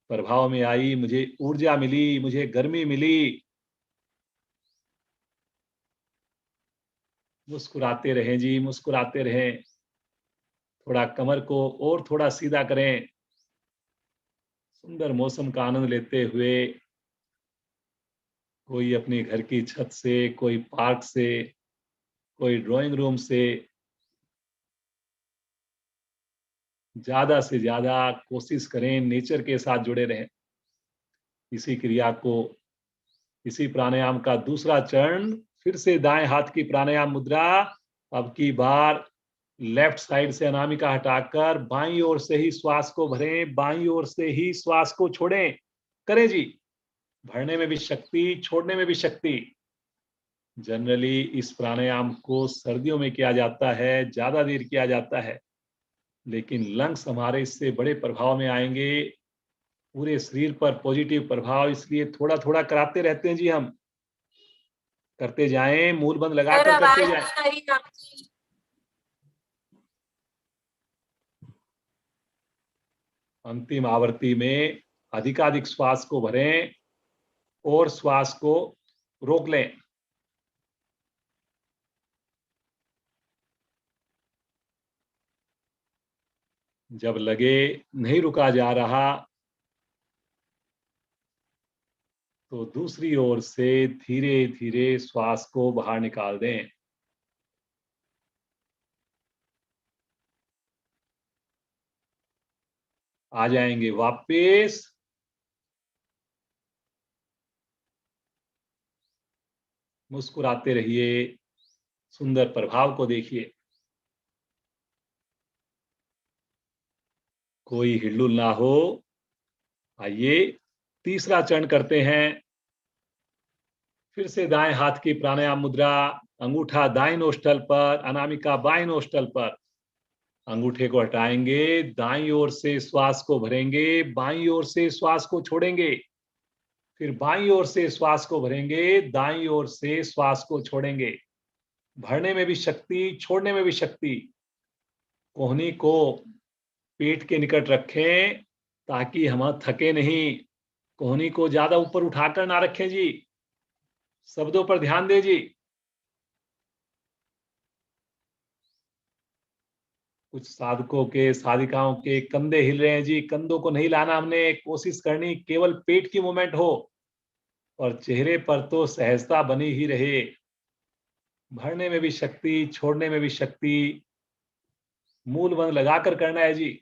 प्रभाव में आई, मुझे ऊर्जा मिली, मुझे गर्मी मिली। मुस्कुराते रहें जी, मुस्कुराते रहें। थोड़ा कमर को और थोड़ा सीधा करें। सुंदर मौसम का आनंद लेते हुए, कोई अपने घर की छत से, कोई पार्क से, कोई ड्राइंग रूम से, ज्यादा से ज्यादा कोशिश करें नेचर के साथ जुड़े रहें। इसी क्रिया को, इसी प्राणायाम का दूसरा चरण, फिर से दाएं हाथ की प्राणायाम मुद्रा। अब की बार लेफ्ट साइड से अनामिका हटाकर बाईं ओर से ही श्वास को भरें, बाईं ओर से ही श्वास को छोड़ें। करें जी। भरने में भी शक्ति, छोड़ने में भी शक्ति। जनरली इस प्राणायाम को सर्दियों में किया जाता है, ज्यादा देर किया जाता है, लेकिन लंग्स हमारे इससे बड़े प्रभाव में आएंगे, पूरे शरीर पर पॉजिटिव प्रभाव। इसलिए थोड़ा थोड़ा कराते रहते हैं जी हम। करते जाएं, मूल बंद लगाकर करते जाएं। अंतिम आवृत्ति में अधिकाधिक श्वास को भरें और श्वास को रोक लें। जब लगे नहीं रुका जा रहा, तो दूसरी ओर से धीरे धीरे श्वास को बाहर निकाल दें। आ जाएंगे वापस। मुस्कुराते रहिए, सुंदर प्रभाव को देखिए। कोई हिलडुल ना हो। आइए तीसरा चरण करते हैं। फिर से दाएं हाथ की प्राणायाम मुद्रा। अंगूठा दाएं नोस्टल पर, अनामिका बाएं नोस्टल पर। अंगूठे को हटाएंगे, दाईं ओर से श्वास को भरेंगे, बाईं ओर से श्वास को छोड़ेंगे, फिर बाईं ओर से श्वास को भरेंगे, दाईं ओर से श्वास को छोड़ेंगे। भरने में भी शक्ति, छोड़ने में भी शक्ति। कोहनी को पेट के निकट रखें ताकि हम थके नहीं। कोहनी को ज्यादा ऊपर उठाकर ना रखें जी। शब्दों पर ध्यान दें जी। कुछ साधकों के, साधिकाओं के कंधे हिल रहे हैं जी। कंधों को नहीं लाना, हमने कोशिश करनी केवल पेट की मूवमेंट हो और चेहरे पर तो सहजता बनी ही रहे। भरने में भी शक्ति, छोड़ने में भी शक्ति। मूल बंध लगाकर करना है जी।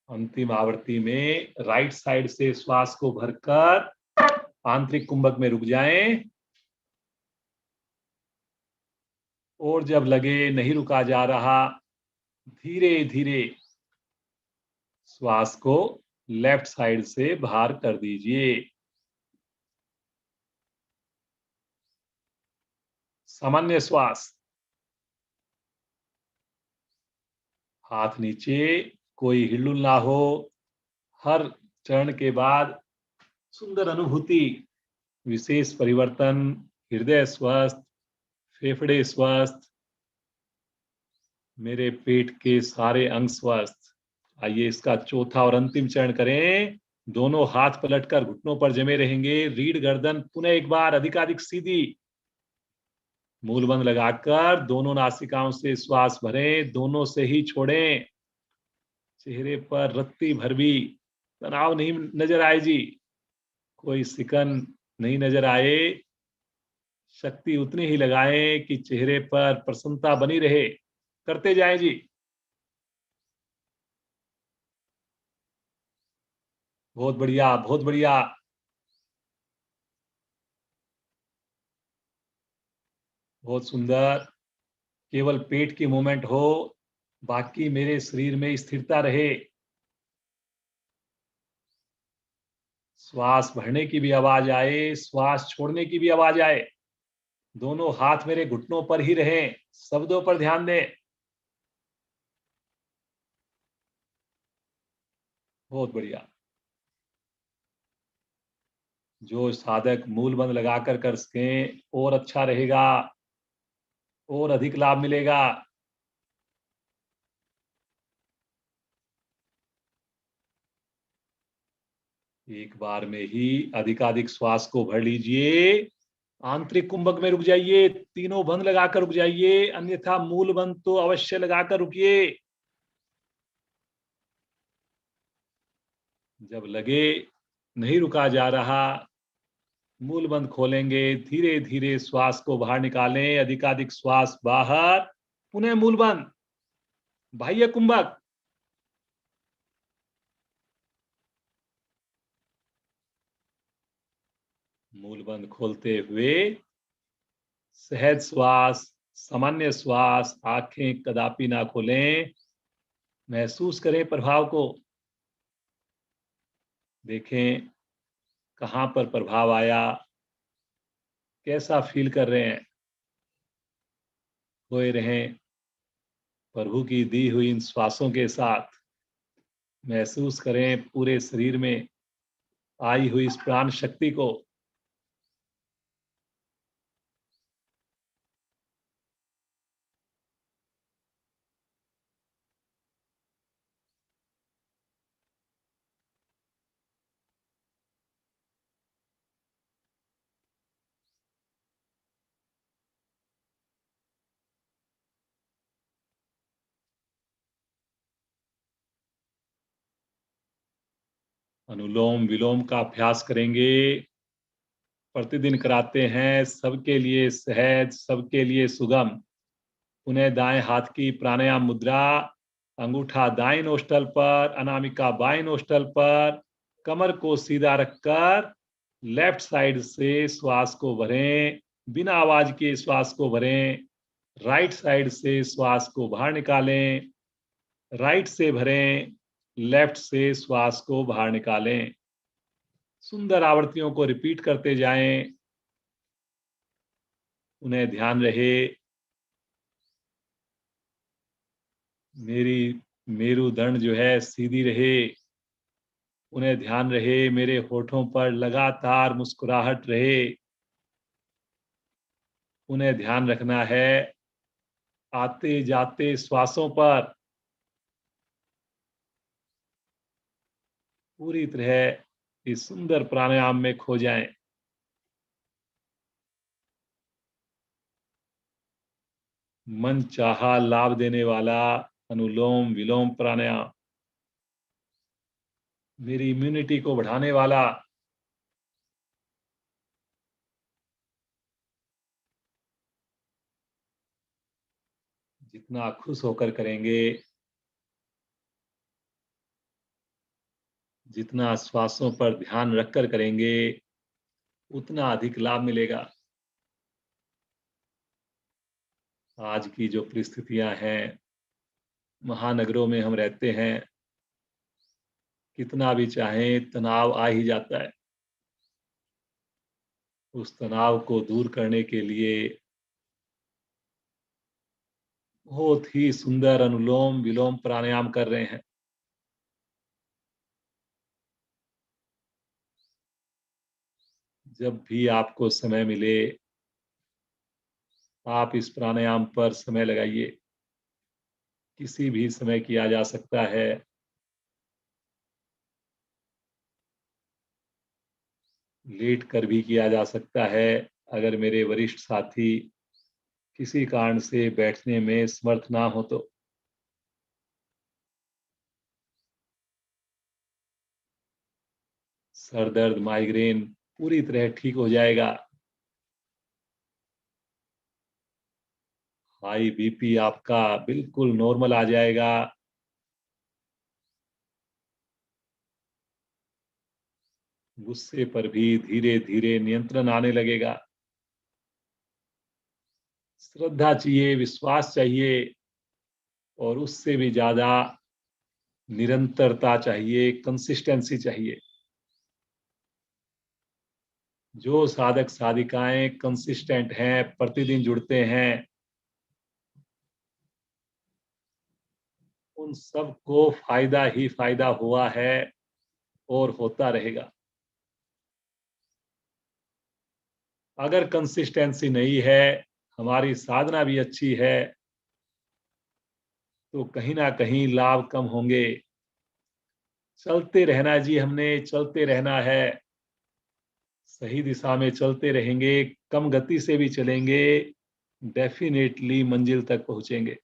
अंतिम आवृत्ति में राइट साइड से श्वास को भरकर आंतरिक कुंभक में रुक जाएं और जब लगे नहीं रुका जा रहा, धीरे धीरे श्वास को लेफ्ट साइड से बाहर कर दीजिए। सामान्य श्वास। हाथ नीचे, कोई हिलुल ना हो। हर चरण के बाद सुंदर अनुभूति, विशेष परिवर्तन, हृदय स्वस्थ, फेफड़े स्वस्थ, मेरे पेट के सारे अंग स्वस्थ। आइए इसका चौथा और अंतिम चरण करें। दोनों हाथ पलटकर घुटनों पर जमे रहेंगे। रीढ़ गर्दन पुनः एक बार अधिकाधिक सीधी। मूलबंध लगाकर दोनों नासिकाओं से श्वास भरें, दोनों से ही छोड़ें। चेहरे पर रत्ती भर भी तनाव नहीं नजर आए जी। कोई सिकन नहीं नजर आए। शक्ति उतनी ही लगाएं कि चेहरे पर प्रसन्नता बनी रहे। करते जाएं जी। बहुत बढ़िया, बहुत बढ़िया। बहुत सुंदर। केवल पेट की मूवमेंट हो, बाकी मेरे शरीर में स्थिरता रहे। श्वास भरने की भी आवाज आए, श्वास छोड़ने की भी आवाज आए। दोनों हाथ मेरे घुटनों पर ही रहें। शब्दों पर ध्यान दें। बहुत बढ़िया। जो साधक मूल बंध लगाकर कर सकें और अच्छा रहेगा, और अधिक लाभ मिलेगा। एक बार में ही अधिकाधिक श्वास को भर लीजिए। आंतरिक कुंभक में रुक जाइए। तीनों बंध लगाकर रुक जाइए, अन्यथा मूल बंध तो अवश्य लगाकर रुकिए। जब लगे नहीं रुका जा रहा, मूल बंध खोलेंगे। धीरे धीरे श्वास को बाहर निकालें। अधिकाधिक श्वास बाहर, पुनः मूल बंध, बाह्य कुंभक। मूल बंध खोलते हुए सहज श्वास, सामान्य श्वास। आंखें कदापि ना खोलें। महसूस करें प्रभाव को। देखें कहां पर प्रभाव आया, कैसा फील कर रहे हैं। खोए रहें प्रभु की दी हुई इन श्वासों के साथ। महसूस करें पूरे शरीर में आई हुई इस प्राण शक्ति को। अनुलोम विलोम का अभ्यास करेंगे। प्रतिदिन कराते हैं। सबके लिए सहज, सबके लिए सुगम। पुनः दाएं हाथ की प्राणायाम मुद्रा। अंगूठा दाएं नोस्टल पर, अनामिका बाएं नोस्टल पर। कमर को सीधा रखकर लेफ्ट साइड से श्वास को भरें। बिना आवाज के श्वास को भरें। राइट साइड से श्वास को बाहर निकालें। राइट से भरें, लेफ्ट से श्वास को बाहर निकालें। सुंदर आवृत्तियों को रिपीट करते जाएं। उन्हें ध्यान रहे मेरी मेरुदंड जो है सीधी रहे। उन्हें ध्यान रहे मेरे होठों पर लगातार मुस्कुराहट रहे। उन्हें ध्यान रखना है आते जाते श्वासों पर पूरी तरह इस सुंदर प्राणायाम में खो जाएं। मन चाहा लाभ देने वाला अनुलोम विलोम प्राणायाम, मेरी इम्यूनिटी को बढ़ाने वाला, जितना खुश होकर करेंगे, जितना श्वासों पर ध्यान रखकर करेंगे, उतना अधिक लाभ मिलेगा। आज की जो परिस्थितियां हैं, महानगरों में हम रहते हैं, कितना भी चाहें तनाव आ ही जाता है। उस तनाव को दूर करने के लिए बहुत ही सुंदर अनुलोम विलोम प्राणायाम कर रहे हैं। जब भी आपको समय मिले आप इस प्राणायाम पर समय लगाइए। किसी भी समय किया जा सकता है। लेट कर भी किया जा सकता है। अगर मेरे वरिष्ठ साथी किसी कारण से बैठने में समर्थ ना हो तो सर दर्द माइग्रेन पूरी तरह ठीक हो जाएगा। हाई बीपी आपका बिल्कुल नॉर्मल आ जाएगा। गुस्से पर भी धीरे धीरे नियंत्रण आने लगेगा। श्रद्धा चाहिए, विश्वास चाहिए और उससे भी ज्यादा निरंतरता चाहिए, कंसिस्टेंसी चाहिए। जो साधक साधिकाएं कंसिस्टेंट हैं, प्रतिदिन जुड़ते हैं, उन सबको फायदा ही फायदा हुआ है और होता रहेगा। अगर कंसिस्टेंसी नहीं है, हमारी साधना भी अच्छी है, तो कहीं ना कहीं लाभ कम होंगे। चलते रहना जी, हमने चलते रहना है। सही दिशा में चलते रहेंगे, कम गति से भी चलेंगे, डेफिनेटली मंजिल तक पहुंचेंगे।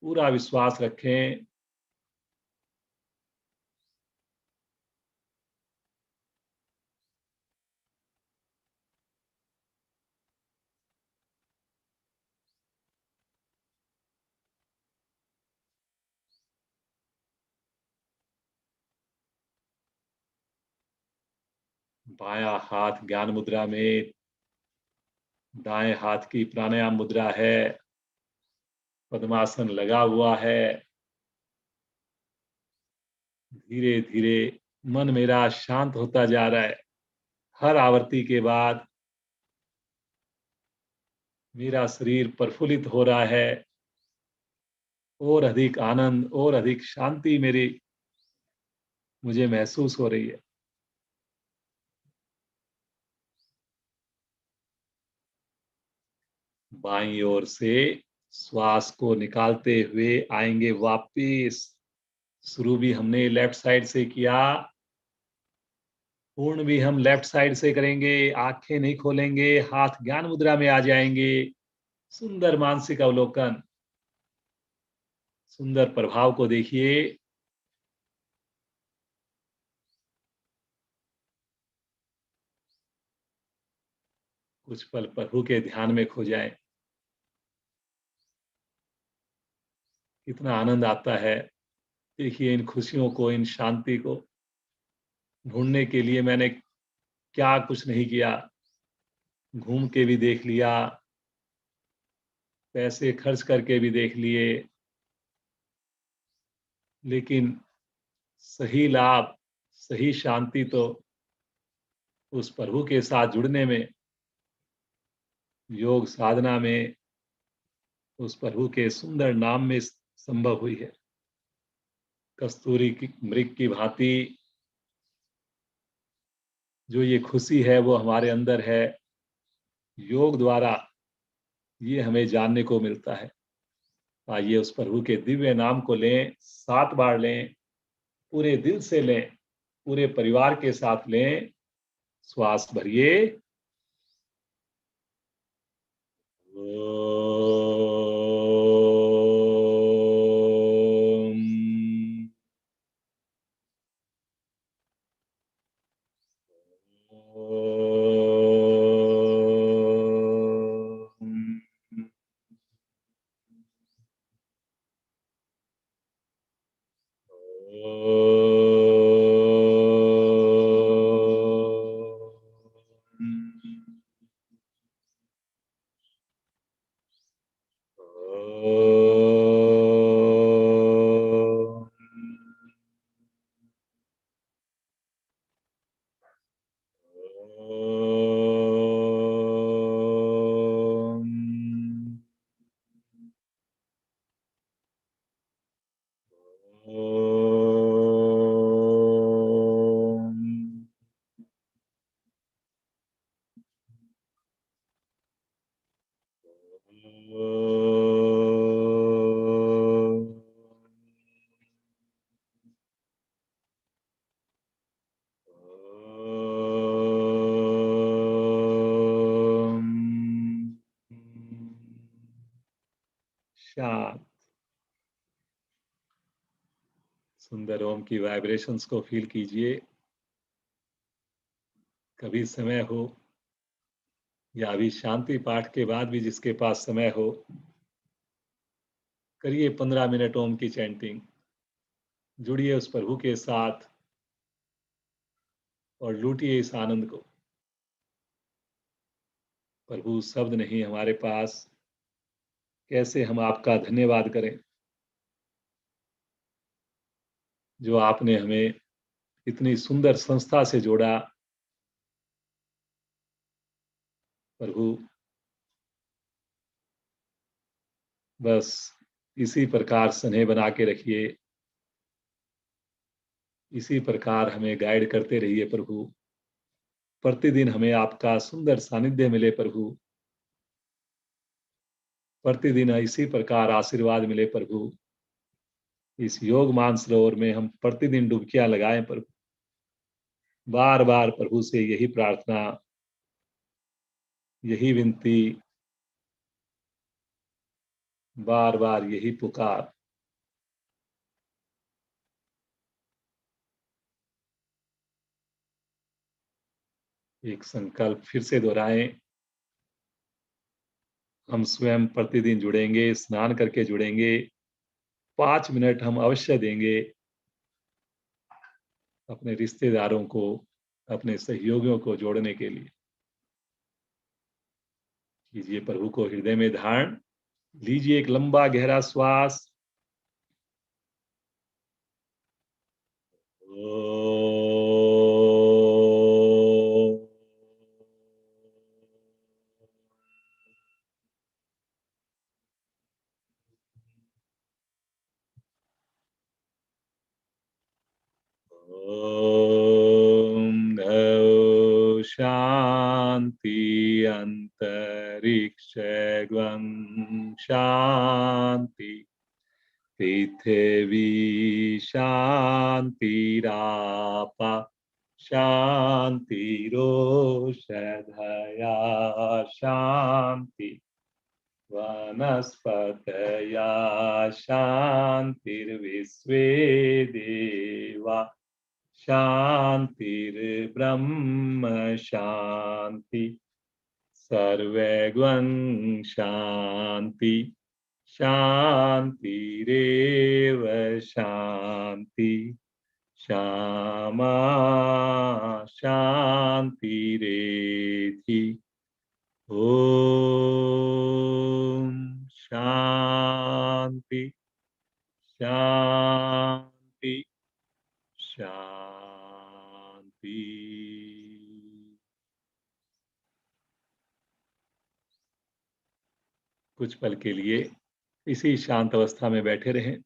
पूरा विश्वास रखें। बायां हाथ ज्ञान मुद्रा में, दाएं हाथ की प्राणायाम मुद्रा है। पद्मासन लगा हुआ है। धीरे धीरे मन मेरा शांत होता जा रहा है। हर आवर्ती के बाद मेरा शरीर प्रफुल्लित हो रहा है और अधिक आनंद और अधिक शांति मेरी मुझे महसूस हो रही है। बाईं ओर से श्वास को निकालते हुए आएंगे वापिस। शुरू भी हमने लेफ्ट साइड से किया, पूर्ण भी हम लेफ्ट साइड से करेंगे। आंखें नहीं खोलेंगे, हाथ ज्ञान मुद्रा में आ जाएंगे। सुंदर मानसिक अवलोकन, सुंदर प्रभाव को देखिए। कुछ पल प्रभु के ध्यान में खो जाएं। कितना आनंद आता है। देखिए इन खुशियों को, इन शांति को ढूंढने के लिए मैंने क्या कुछ नहीं किया। घूम के भी देख लिया, पैसे खर्च करके भी देख लिए, लेकिन सही लाभ, सही शांति तो उस प्रभु के साथ जुड़ने में, योग साधना में, उस प्रभु के सुंदर नाम में संभव हुई है। कस्तूरी की मृग की भांति जो ये खुशी है वो हमारे अंदर है। योग द्वारा ये हमें जानने को मिलता है। आइए उस प्रभु के दिव्य नाम को लें, 7 बार लें, पूरे दिल से लें, पूरे परिवार के साथ लें। श्वास भरिए। ओम। ओम। शांत। सुंदर ओम की वाइब्रेशंस को फील कीजिए। कभी समय हो या अभी शांति पाठ के बाद भी जिसके पास समय हो, करिए 15 मिनट ओम की चैंटिंग। जुड़िए उस प्रभु के साथ और लूटिए इस आनंद को। प्रभु शब्द नहीं हमारे पास, कैसे हम आपका धन्यवाद करें जो आपने हमें इतनी सुंदर संस्था से जोड़ा। प्रभु बस इसी प्रकार स्नेह बना के रखिए, इसी प्रकार हमें गाइड करते रहिए प्रभु। प्रतिदिन हमें आपका सुंदर सानिध्य मिले प्रभु। प्रतिदिन इसी प्रकार आशीर्वाद मिले प्रभु। इस योग मानसरोवर में हम प्रतिदिन डुबकियां लगाएं प्रभु। बार बार प्रभु से यही प्रार्थना, यही विनती, बार बार यही पुकार। एक संकल्प फिर से दोहराएं। हम स्वयं प्रतिदिन जुड़ेंगे, स्नान करके जुड़ेंगे। 5 मिनट हम अवश्य देंगे अपने रिश्तेदारों को, अपने सहयोगियों को जोड़ने के लिए। कीजिए प्रभु को हृदय में धारण। लीजिए एक लंबा गहरा श्वास। ओम नमो शांति अंतरिक्ष गं शांति पृथिवी शांतिरापा शांतिरोषधया शांति वनस्पतया शांतिर्विश्वे देवा शांतिर्ब्रह्म शांति सर्वैर्गं शांति शांतिरेव शांति श्यामा शांतिरेधि। ओम शांति शांति। कुछ पल के लिए इसी शांत अवस्था में बैठे रहें।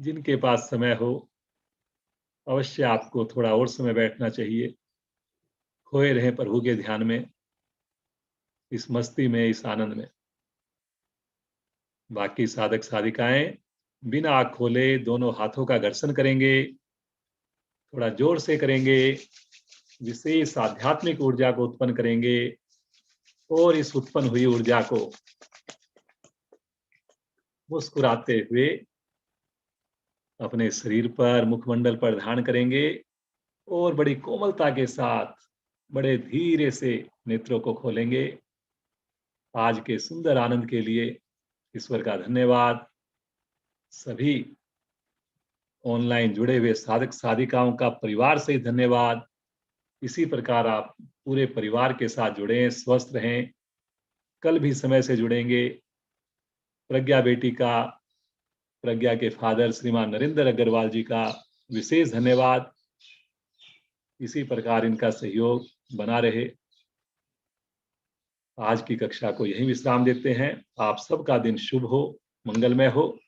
जिनके पास समय हो अवश्य आपको थोड़ा और समय बैठना चाहिए। खोए रहें प्रभु के ध्यान में, इस मस्ती में, इस आनंद में। बाकी साधक साधिकाएं बिना आँख खोले दोनों हाथों का घर्षण करेंगे, थोड़ा जोर से करेंगे, विशेष आध्यात्मिक ऊर्जा को उत्पन्न करेंगे और इस उत्पन्न हुई ऊर्जा को मुस्कुराते हुए अपने शरीर पर, मुखमंडल पर धारण करेंगे और बड़ी कोमलता के साथ बड़े धीरे से नेत्रों को खोलेंगे। आज के सुंदर आनंद के लिए ईश्वर का धन्यवाद। सभी ऑनलाइन जुड़े हुए साधक साधिकाओं का परिवार से धन्यवाद। इसी प्रकार आप पूरे परिवार के साथ जुड़ें, स्वस्थ रहें। कल भी समय से जुड़ेंगे। प्रज्ञा बेटी का, प्रज्ञा के फादर श्रीमान नरेंद्र अग्रवाल जी का विशेष धन्यवाद। इसी प्रकार इनका सहयोग बना रहे। आज की कक्षा को यहीं विश्राम देते हैं। आप सबका दिन शुभ हो, मंगलमय हो।